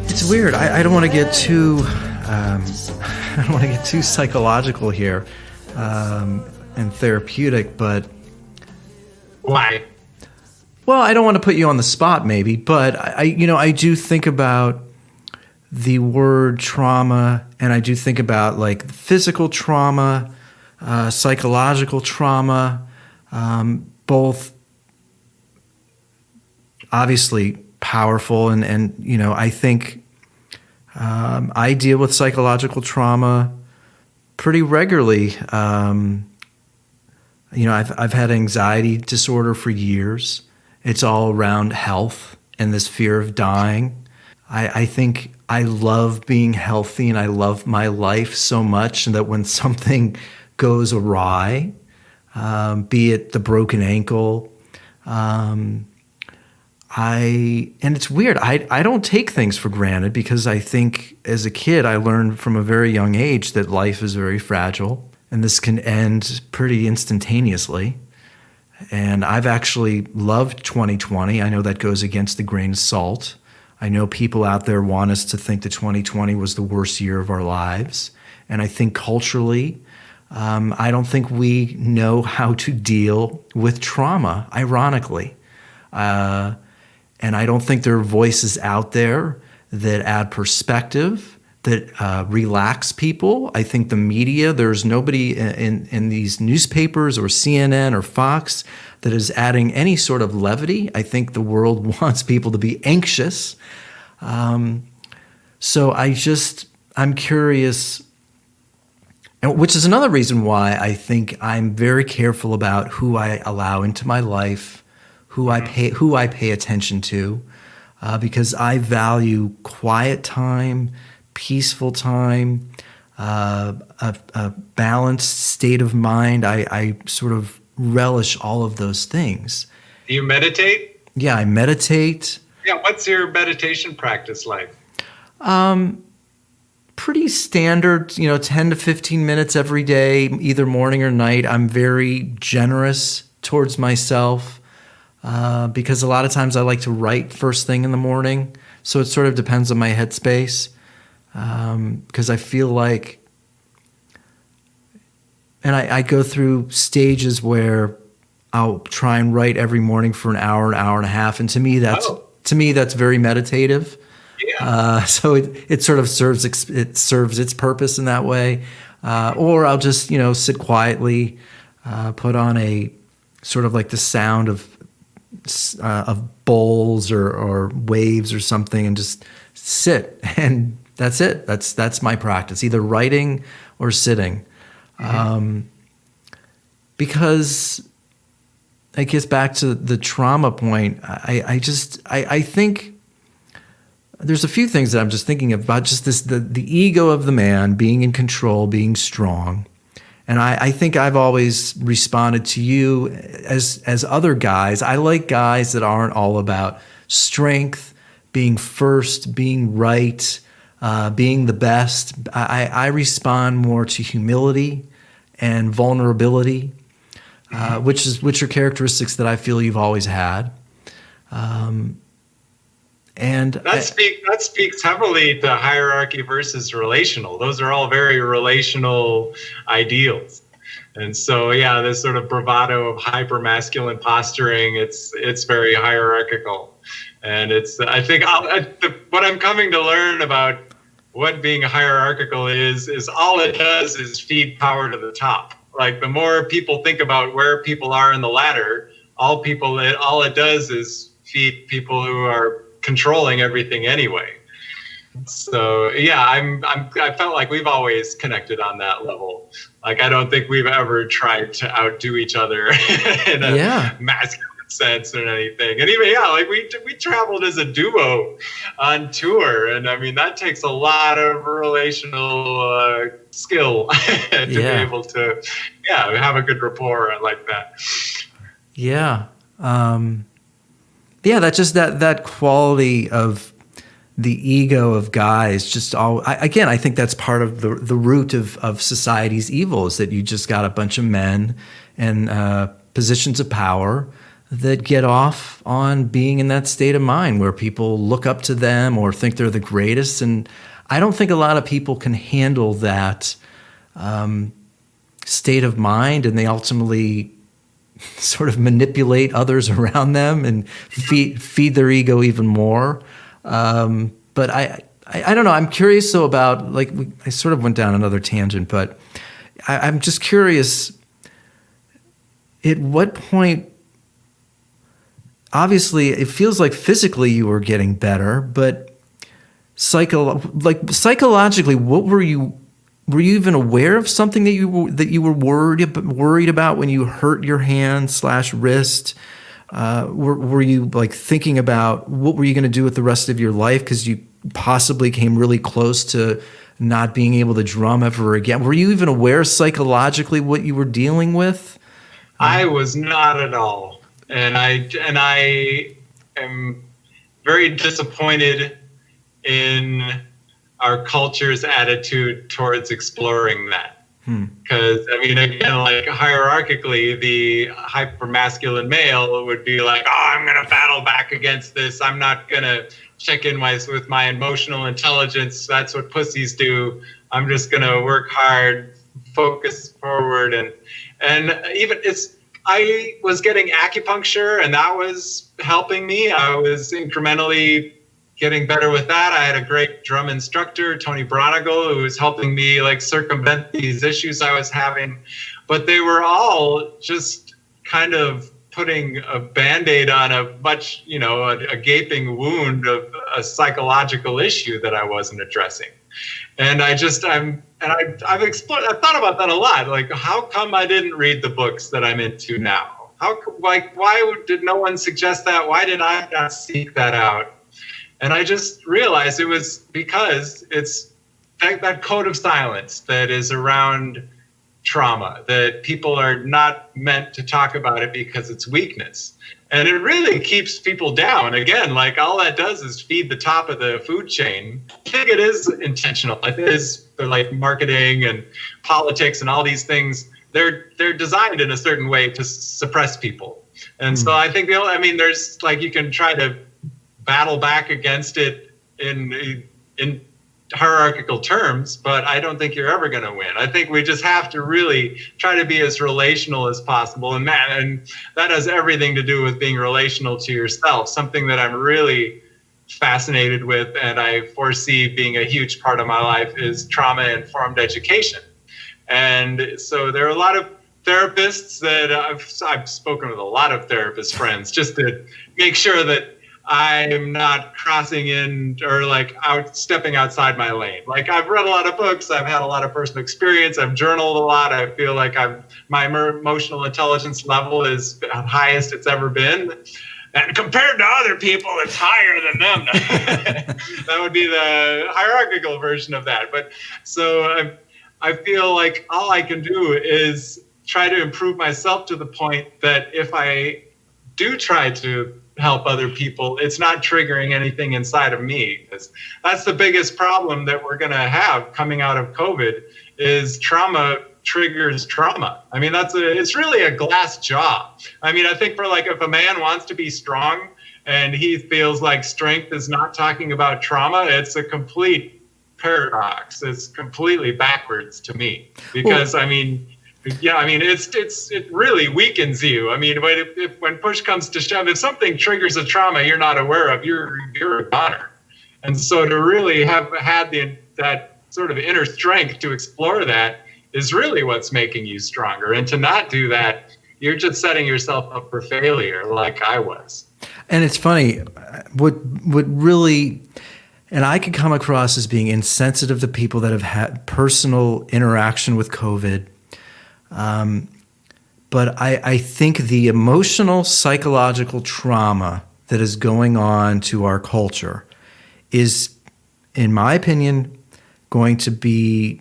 It's weird. I don't want to get too I don't want to get too psychological here and therapeutic, but why? Well, I don't want to put you on the spot, maybe, but I do think about the word trauma, and I do think about like physical trauma, psychological trauma, both obviously powerful, and I think I deal with psychological trauma pretty regularly. I've had anxiety disorder for years. It's all around health and this fear of dying. I think I love being healthy, and I love my life so much, and that when something goes awry, be it the broken ankle, and it's weird. I don't take things for granted, because I think as a kid I learned from a very young age that life is very fragile, and this can end pretty instantaneously. And I've actually loved 2020. I know that goes against the grain of salt. I know people out there want us to think that 2020 was the worst year of our lives. And I think culturally, I don't think we know how to deal with trauma, ironically. And I don't think there are voices out there that add perspective, that relax people. I think the media, there's nobody in these newspapers or CNN or Fox that is adding any sort of levity. I think the world wants people to be anxious. So I'm curious, and which is another reason why I think I'm very careful about who I allow into my life, who I pay attention to, because I value quiet time, peaceful time, a balanced state of mind. I sort of relish all of those things. Do you meditate? Yeah, I meditate. Yeah, what's your meditation practice like? Pretty standard, 10 to 15 minutes every day, either morning or night. I'm very generous towards myself, because a lot of times I like to write first thing in the morning. So it sort of depends on my headspace. Because I feel like, and I go through stages where I'll try and write every morning for an hour and a half, and to me that's very meditative. Yeah. So it sort of serves its purpose in that way. Or I'll just sit quietly, put on a sort of like the sound of bowls or waves or something, and just sit, and that's it. That's my practice, either writing or sitting. because I guess back to the trauma point, I think there's a few things that I'm just thinking about, just the ego of the man being in control, being strong. And I think I've always responded to you as other guys. I like guys that aren't all about strength, being first, being right, being the best. I respond more to humility and vulnerability, which are characteristics that I feel you've always had. And that speaks heavily to hierarchy versus relational. Those are all very relational ideals. And so, yeah, this sort of bravado of hyper-masculine posturing, it's very hierarchical. And I think what I'm coming to learn about what being hierarchical is all it does is feed power to the top. Like, the more people think about where people are in the ladder, all it does is feed people who are controlling everything anyway. So yeah, I felt like we've always connected on that level. Like, I don't think we've ever tried to outdo each other in a masculine sense or anything. And even like we traveled as a duo on tour, and I mean that takes a lot of relational skill to be able to have a good rapport like that. That quality of the ego of guys, I think that's part of the root of society's evil, is that you just got a bunch of men in positions of power that get off on being in that state of mind where people look up to them or think they're the greatest. And I don't think a lot of people can handle that state of mind, and they ultimately sort of manipulate others around them and feed their ego even more. But I don't know. I'm curious though about, I sort of went down another tangent, but I'm just curious, at what point, obviously it feels like physically you were getting better, but psychologically, what were you even aware of something that you were worried about when you hurt your hand/wrist? Were you thinking about what were you going to do with the rest of your life because you possibly came really close to not being able to drum ever again? Were you even aware psychologically what you were dealing with? I was not at all, and I am very disappointed in our culture's attitude towards exploring that. Because, I mean, again, hierarchically, the hyper-masculine male would be like, oh, I'm going to battle back against this. I'm not going to check in with my emotional intelligence. That's what pussies do. I'm just going to work hard, focus forward. And even I was getting acupuncture, and that was helping me. I was incrementally getting better with that. I had a great drum instructor, Tony Bronigal, who was helping me circumvent these issues I was having. But they were all just kind of putting a Band-Aid on a gaping wound of a psychological issue that I wasn't addressing. And I've explored, I've thought about that a lot. How come I didn't read the books that I'm into now? Why did no one suggest that? Why did I not seek that out? And I just realized it was because it's that code of silence that is around trauma, that people are not meant to talk about it because it's weakness. And it really keeps people down. Again, all that does is feed the top of the food chain. I think it is intentional. It is marketing and politics and all these things. They're designed in a certain way to suppress people. And so I think, there's you can try to battle back against it in hierarchical terms, but I don't think you're ever going to win. I think we just have to really try to be as relational as possible, and that has everything to do with being relational to yourself, something that I'm really fascinated with, and I foresee being a huge part of my life is trauma-informed education. And so there are a lot of therapists that I've spoken with a lot of therapist friends just to make sure that I'm not crossing in or like out stepping outside my lane. Like I've read a lot of books, I've had a lot of personal experience, I've journaled a lot. I feel like my emotional intelligence level is the highest it's ever been. And compared to other people, it's higher than them. That would be the hierarchical version of that. But so I feel like all I can do is try to improve myself to the point that if I do try to help other people, it's not triggering anything inside of me. Because that's the biggest problem that we're going to have coming out of COVID is trauma triggers trauma. I mean, it's really a glass jaw. I mean, I think for like if a man wants to be strong and he feels like strength is not talking about trauma, it's a complete paradox. It's completely backwards to me because I mean, yeah, I mean, it really weakens you. I mean, when push comes to shove, if something triggers a trauma you're not aware of, you're a goner. And so to really have had that sort of inner strength to explore that is really what's making you stronger. And to not do that, you're just setting yourself up for failure like I was. And it's funny, what really, and I could come across as being insensitive to people that have had personal interaction with COVID. But I think the emotional, psychological trauma that is going on to our culture is, in my opinion, going to be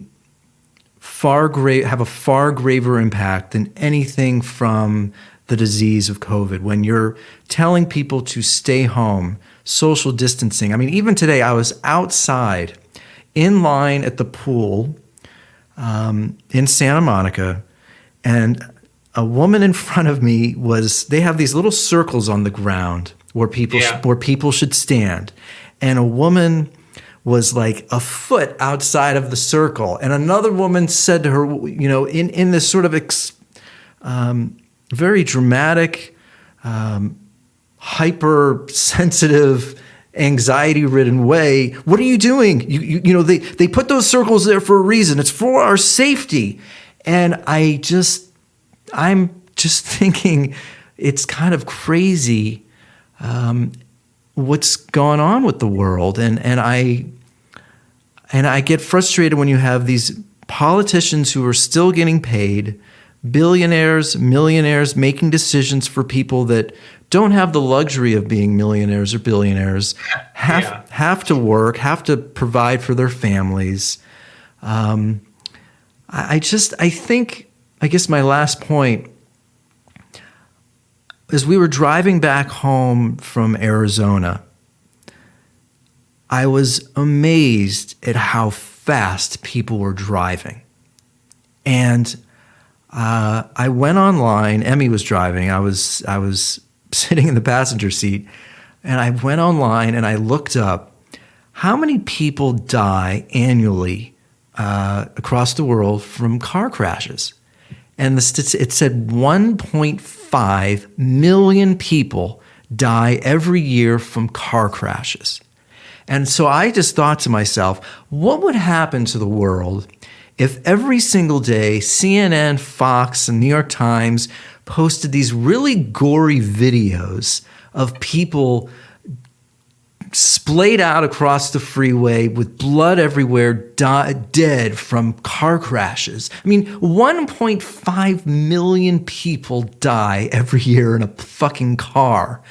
have a far graver impact than anything from the disease of COVID. When you're telling people to stay home, social distancing. I mean, even today I was outside in line at the pool in Santa Monica, and a woman in front of me they have these little circles on the ground where people should stand. And a woman was like a foot outside of the circle. And another woman said to her, you know, in this sort of very dramatic, hypersensitive, anxiety-ridden way, what are you doing? You know, they put those circles there for a reason. It's for our safety. And I'm just thinking it's kind of crazy what's gone on with the world. And I get frustrated when you have these politicians who are still getting paid, billionaires, millionaires, making decisions for people that don't have the luxury of being millionaires or billionaires, have to work, have to provide for their families. I guess my last point is we were driving back home from Arizona. I was amazed at how fast people were driving. And I went online. Emmy was driving. I was sitting in the passenger seat, and I went online and I looked up how many people die annually across the world from car crashes. And it said 1.5 million people die every year from car crashes. And so I just thought to myself, what would happen to the world if every single day CNN, Fox, and New York Times posted these really gory videos of people splayed out across the freeway with blood everywhere, dead from car crashes? I mean, 1.5 million people die every year in a fucking car.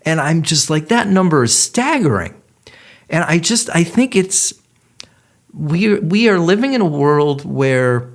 And I'm just like, that number is staggering. And I think we are living in a world where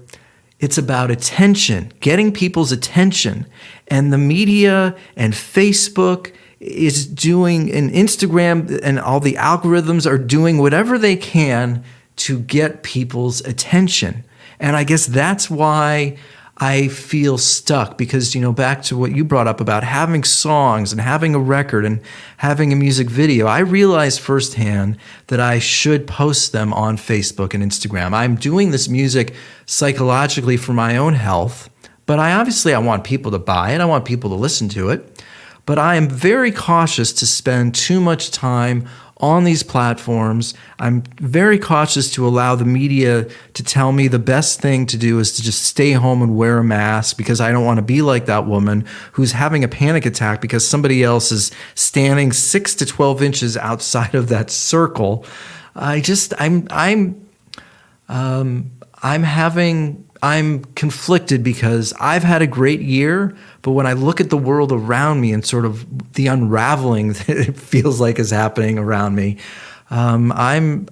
it's about attention, getting people's attention. And the media and Facebook is doing, and Instagram and all the algorithms are doing whatever they can to get people's attention. And I guess that's why I feel stuck, because, you know, back to what you brought up about having songs and having a record and having a music video, I realized firsthand that I should post them on Facebook and Instagram. I'm doing this music psychologically for my own health, but I want people to buy it. I want people to listen to it. But I am very cautious to spend too much time on these platforms. I'm very cautious to allow the media to tell me the best thing to do is to just stay home and wear a mask, because I don't want to be like that woman who's having a panic attack because somebody else is standing 6 to 12 inches outside of that circle. I'm conflicted because I've had a great year, but when I look at the world around me and sort of the unraveling that it feels like is happening around me, I'm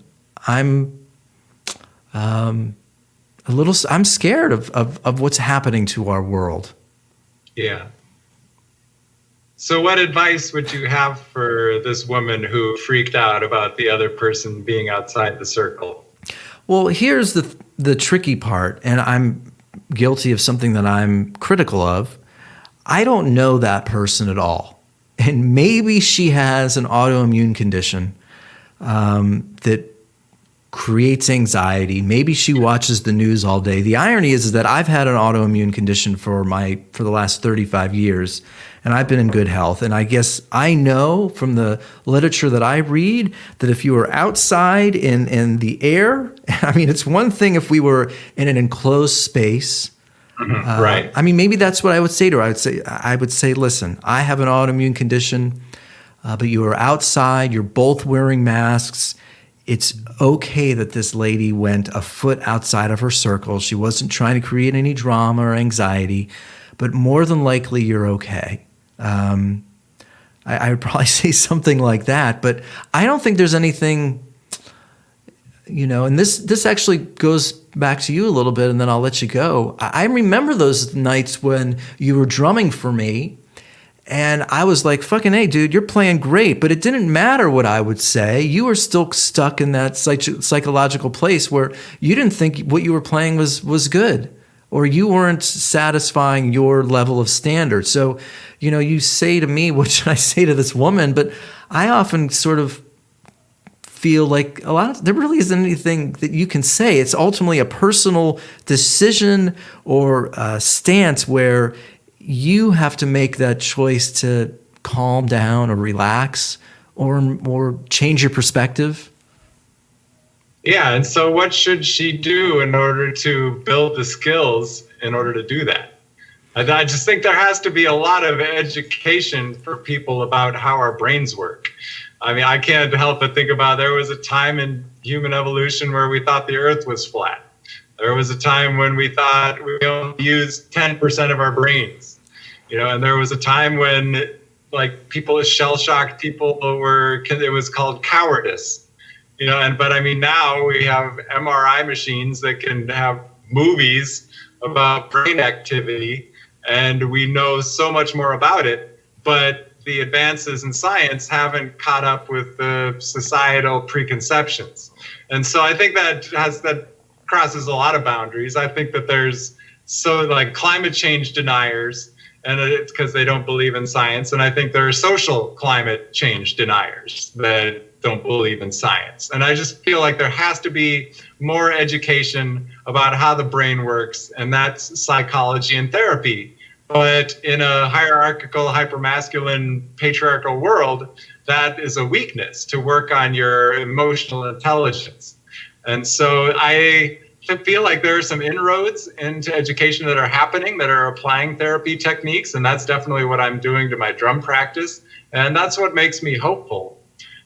scared of what's happening to our world. Yeah. So what advice would you have for this woman who freaked out about the other person being outside the circle? Well, here's the tricky part, and I'm guilty of something that I'm critical of. I don't know that person at all. And maybe she has an autoimmune condition that creates anxiety. Maybe she watches the news all day. The irony is that I've had an autoimmune condition for the last 35 years, and I've been in good health. And I guess I know from the literature that I read that if you were outside in the air, I mean, it's one thing if we were in an enclosed space. Right. I mean, maybe that's what I would say to her. I would say, listen, I have an autoimmune condition, but you are outside. You're both wearing masks. It's okay that this lady went a foot outside of her circle. She wasn't trying to create any drama or anxiety, but more than likely you're okay. I would probably say something like that, but I don't think there's anything, and this actually goes back to you a little bit, and then I'll let you go. I remember those nights when you were drumming for me, and I was like, fucking hey, dude, you're playing great. But it didn't matter what I would say. You were still stuck in that psychological place where you didn't think what you were playing was good, or you weren't satisfying your level of standard. So, you say to me, what should I say to this woman? But I often sort of feel like there really isn't anything that you can say. It's ultimately a personal decision or a stance where you have to make that choice to calm down or relax or change your perspective. Yeah, and so what should she do in order to build the skills in order to do that? I just think there has to be a lot of education for people about how our brains work. I mean, I can't help but think about there was a time in human evolution where we thought the earth was flat. There was a time when we thought we only used 10% of our brains. And there was a time when, like, shell-shocked people it was called cowardice. But I mean, now we have MRI machines that can have movies about brain activity, and we know so much more about it, but the advances in science haven't caught up with the societal preconceptions. And so I think that crosses a lot of boundaries. I think that there's climate change deniers, and it's because they don't believe in science. And I think there are social climate change deniers that don't believe in science. And I just feel like there has to be more education about how the brain works, and that's psychology and therapy. But in a hierarchical, hypermasculine, patriarchal world, that is a weakness, to work on your emotional intelligence. And so I feel like there are some inroads into education that are happening, that are applying therapy techniques, and that's definitely what I'm doing to my drum practice. And that's what makes me hopeful,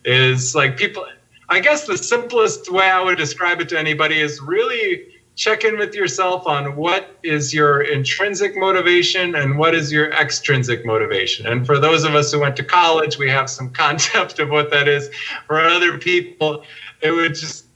is like people, I guess the simplest way I would describe it to anybody is really check in with yourself on what is your intrinsic motivation and what is your extrinsic motivation. And for those of us who went to college, we have some concept of what that is. For other people,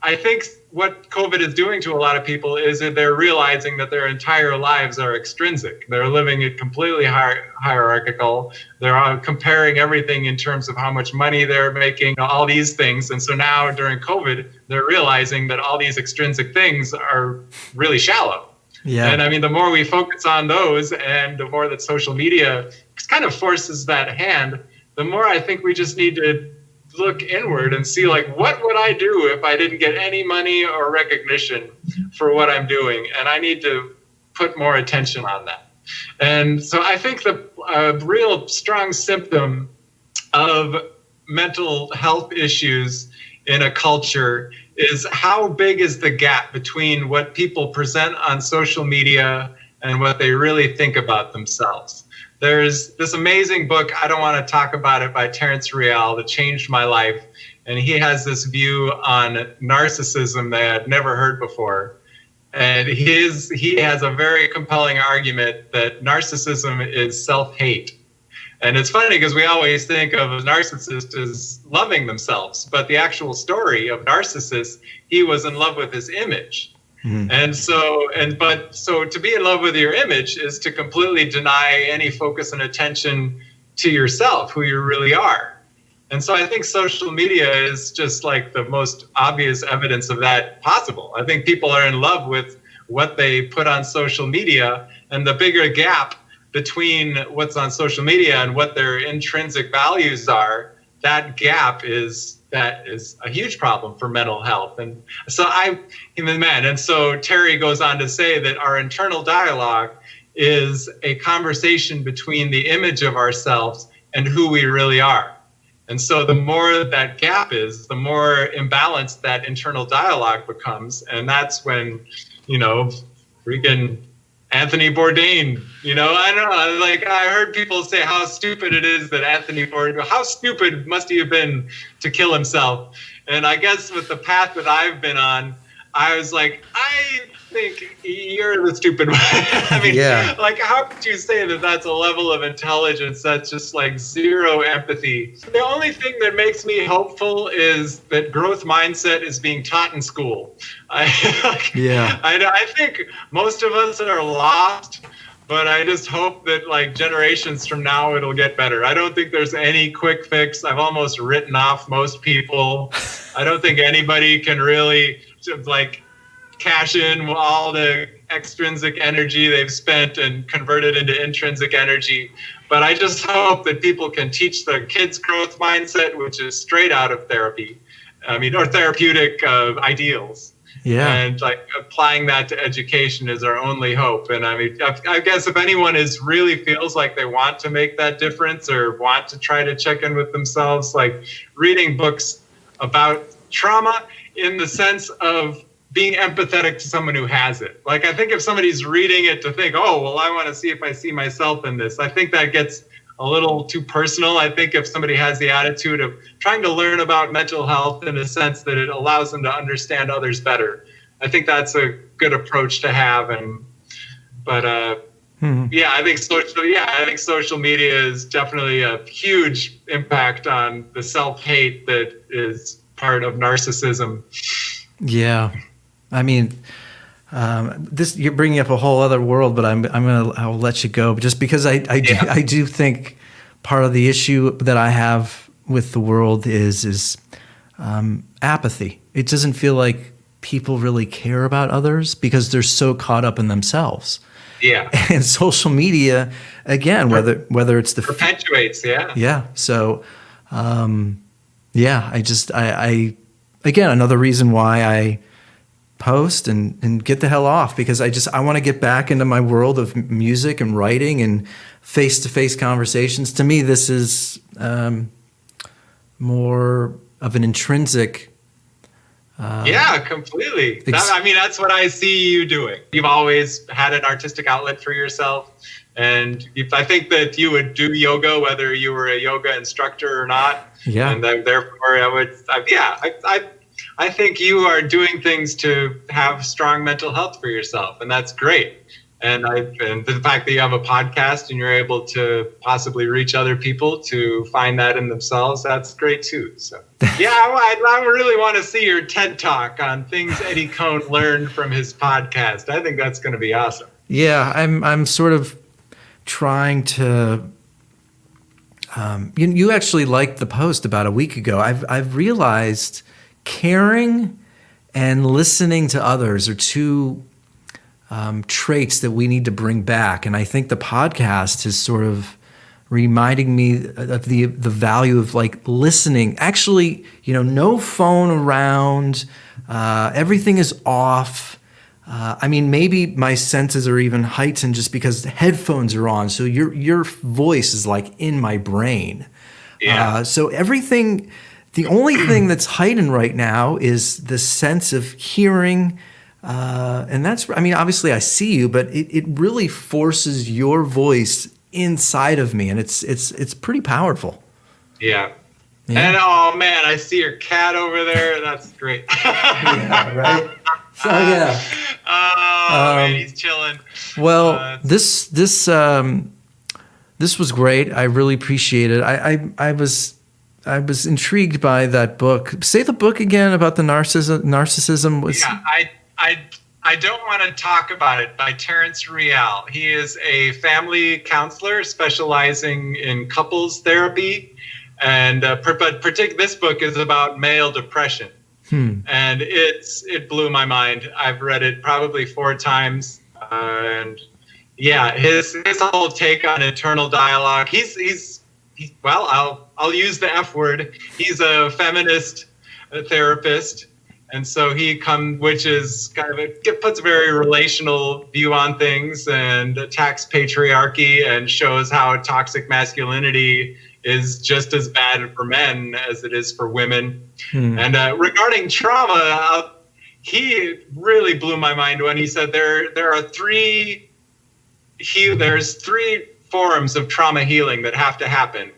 I think what COVID is doing to a lot of people is that they're realizing that their entire lives are extrinsic. They're living it completely hierarchical. They're comparing everything in terms of how much money they're making, all these things. And so now during COVID, they're realizing that all these extrinsic things are really shallow. Yeah. And I mean, the more we focus on those, and the more that social media kind of forces that hand, the more I think we just need to look inward and see, like, what would I do if I didn't get any money or recognition for what I'm doing? And I need to put more attention on that. And so I think the real strong symptom of mental health issues in a culture is how big is the gap between what people present on social media and what they really think about themselves. There's this amazing book, I don't want to talk about it, by Terrence Real that changed my life. And he has this view on narcissism that I had never heard before. And he has a very compelling argument that narcissism is self-hate. And it's funny because we always think of a narcissist as loving themselves, but the actual story of Narcissus, he was in love with his image. And so to be in love with your image is to completely deny any focus and attention to yourself, who you really are. And so I think social media is just like the most obvious evidence of that possible. I think people are in love with what they put on social media, and the bigger gap between what's on social media and what their intrinsic values are, that gap is a huge problem for mental health. And so and so Terry goes on to say that our internal dialogue is a conversation between the image of ourselves and who we really are. And so the more that gap is, the more imbalanced that internal dialogue becomes. And that's when, freaking Anthony Bourdain, I don't know, like I heard people say how stupid it is that Anthony Bourdain, how stupid must he have been to kill himself? And I guess with the path that I've been on, I was like, I think you're the stupid one. I mean, like, how could you say that that's a level of intelligence that's just like zero empathy? The only thing that makes me hopeful is that growth mindset is being taught in school. I think most of us are lost, but I just hope that like generations from now, it'll get better. I don't think there's any quick fix. I've almost written off most people. I don't think anybody can really like cash in all the extrinsic energy they've spent and convert it into intrinsic energy. But I just hope that people can teach their kids growth mindset, which is straight out of therapy, or therapeutic ideals. Yeah. And like applying that to education is our only hope. And I guess if anyone really feels like they want to make that difference or want to try to check in with themselves, like reading books about trauma in the sense of being empathetic to someone who has it. Like, I think if somebody's reading it to think, oh, well, I want to see if I see myself in this, I think that gets a little too personal. I think if somebody has the attitude of trying to learn about mental health in a sense that it allows them to understand others better, I think that's a good approach to have. I think social media is definitely a huge impact on the self-hate that is part of narcissism. Yeah. I mean, you're bringing up a whole other world, but I'll let you go just because I do think part of the issue that I have with the world is apathy. It doesn't feel like people really care about others because they're so caught up in themselves. Yeah. And social media, again, whether it's the perpetuates. Yeah. Yeah. So, again, another reason why I post and get the hell off, because I want to get back into my world of music and writing and face-to-face conversations. To me, this is more of an intrinsic. Completely. That's what I see you doing. You've always had an artistic outlet for yourself. And I think that you would do yoga, whether you were a yoga instructor or not. Yeah. And therefore, I think you are doing things to have strong mental health for yourself, and that's great. And the fact that you have a podcast and you're able to possibly reach other people to find that in themselves, that's great too. So I really want to see your TED Talk on things Eddie Cohn learned from his podcast. I think that's going to be awesome. Yeah, I'm sort of trying to. You actually liked the post about a week ago. I've realized caring and listening to others are two traits that we need to bring back. And I think the podcast is sort of reminding me of the value of like listening. Actually, no phone around. Everything is off. Maybe my senses are even heightened just because the headphones are on. So your voice is like in my brain. Yeah. So everything, the only thing that's heightened right now is the sense of hearing. And that's, I mean, obviously I see you, but it really forces your voice inside of me. And it's pretty powerful. Yeah. Yeah. And oh man, I see your cat over there. That's great. Yeah, right. So yeah. Oh man, he's chilling. Well, this was great. I really appreciate it. I was intrigued by that book. Say the book again about the narcissism. Was Yeah, I don't want to talk about it, by Terrence Real. He is a family counselor specializing in couples therapy, and this book is about male depression. And it blew my mind. I've read it probably 4 times, and yeah, his whole take on internal dialogue. He's well, I'll use the F word. He's a feminist therapist, and so which is kind of it puts a very relational view on things and attacks patriarchy and shows how toxic masculinity is just as bad for men as it is for women. And regarding trauma, he really blew my mind when he said there's 3 forms of trauma healing that have to happen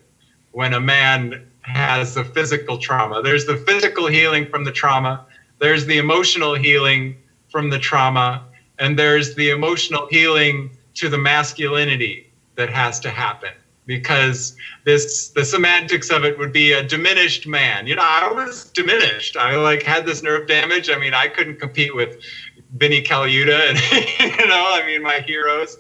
when a man has a physical trauma. There's the physical healing from the trauma, there's the emotional healing from the trauma, and there's the emotional healing to the masculinity that has to happen. Because the semantics of it would be a diminished man. You know, I was diminished. I had this nerve damage. I mean, I couldn't compete with Vinnie Colaiuta and, my heroes.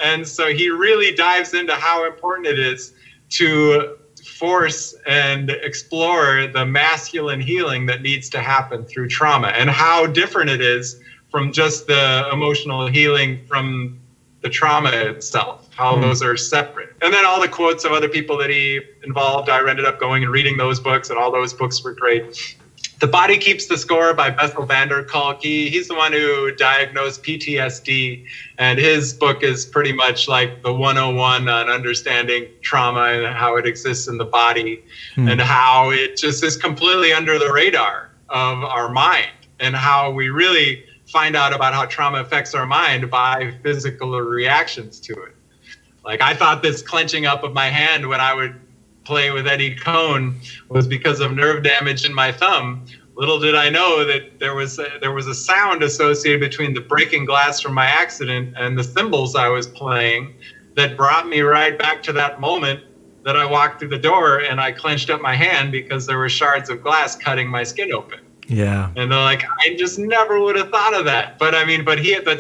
And so he really dives into how important it is to force and explore the masculine healing that needs to happen through trauma, and how different it is from just the emotional healing from the trauma itself, how those are separate. And then all the quotes of other people that he involved, I ended up going and reading those books, and all those books were great. The Body Keeps the Score by Bessel van der Kolk. He's the one who diagnosed PTSD, and his book is pretty much like the 101 on understanding trauma and how it exists in the body, and how it just is completely under the radar of our mind, and how we really find out about how trauma affects our mind by physical reactions to it. Like, I thought this clenching up of my hand when I would play with Eddie Cohn was because of nerve damage in my thumb. Little did I know that there was a sound associated between the breaking glass from my accident and the cymbals I was playing that brought me right back to that moment that I walked through the door and I clenched up my hand because there were shards of glass cutting my skin open. Yeah. And they're like, I just never would have thought of that. But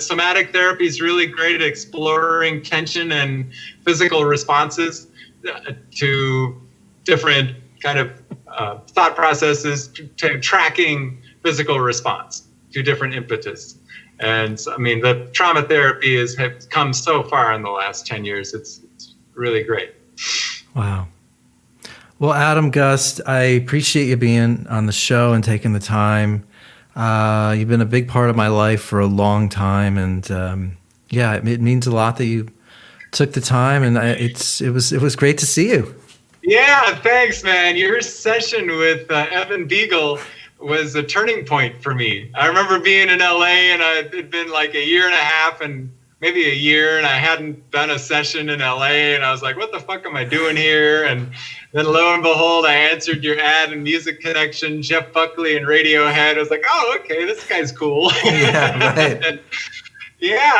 somatic therapy is really great at exploring tension and physical responses to different kind of thought processes, to tracking physical response to different impetus. And the trauma therapy has come so far in the last 10 years. It's really great. Wow. Well, Adam, Gust, I appreciate you being on the show and taking the time. You've been a big part of my life for a long time, and it means a lot that you took the time, and it was great to see you. Yeah, thanks, man. Your session with Evan Beagle was a turning point for me. I remember being in LA, and it'd been like a year and a half and maybe a year, and I hadn't done a session in LA, and I was like, what the fuck am I doing here? And then lo and behold, I answered your ad in Music Connection, Jeff Buckley and Radiohead. I was like, oh, okay, this guy's cool. Yeah, right.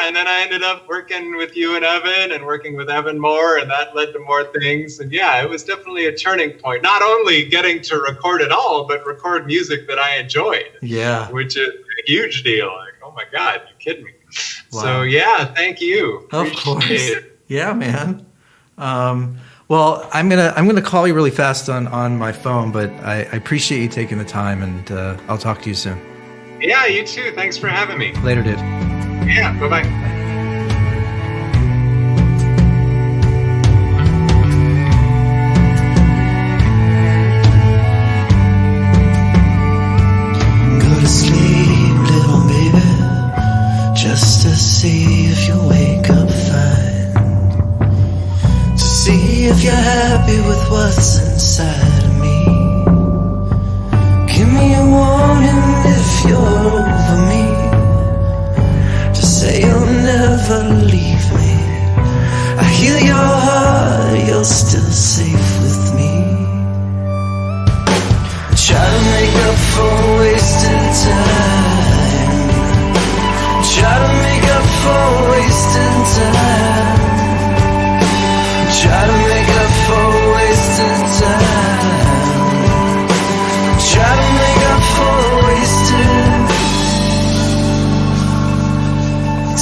And then I ended up working with you and Evan, and working with Evan more, and that led to more things. And yeah, it was definitely a turning point. Not only getting to record it all, but record music that I enjoyed. Yeah. Which is a huge deal. Like, oh my God, you're kidding me. Wow. So yeah, thank you. Of course. Yeah, man. Well, I'm gonna call you really fast on my phone, but I appreciate you taking the time, and I'll talk to you soon. Yeah, you too. Thanks for having me. Later, dude. Yeah, bye-bye. Go to sleep, little baby, just to see if you wake up fine. To See if you're happy with what's inside of me. Give me a warning if you're over me. Just say you'll never leave me. I heal your heart, you're still safe with me. Try to make up for wasting time. Try to make up for wasting time. Try to make up for wasting time. Try to make up for wasting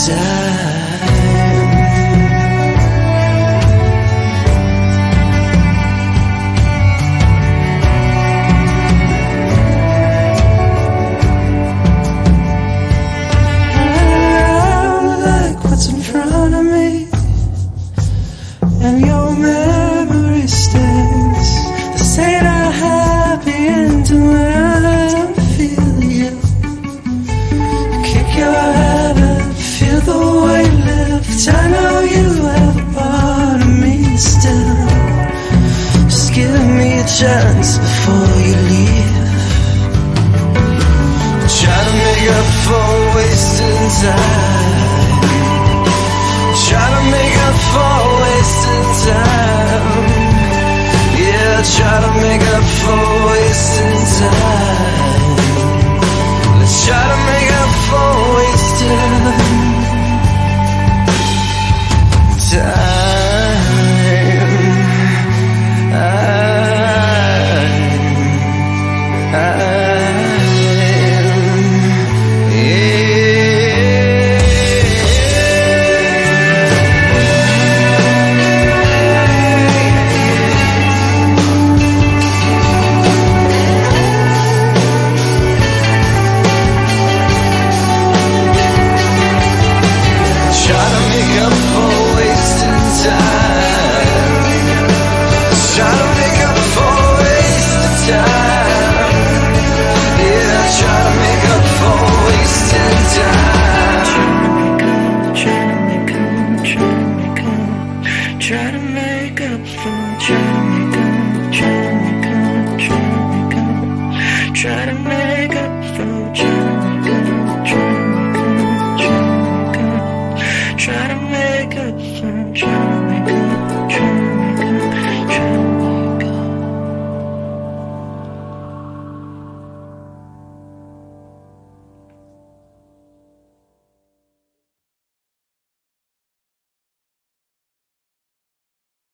time. And your memory stays. This ain't a happy ending when I don't feel you. Kick your head and feel the weight lift. I know you have a part of me still. Just give me a chance before you leave. Try to make up for wasting time. Try to make up for wasting time. Yeah, try to make up for wasting time. Let's try to make up for wasting try to make up for, try to make up, try to make up, try to make up, try to make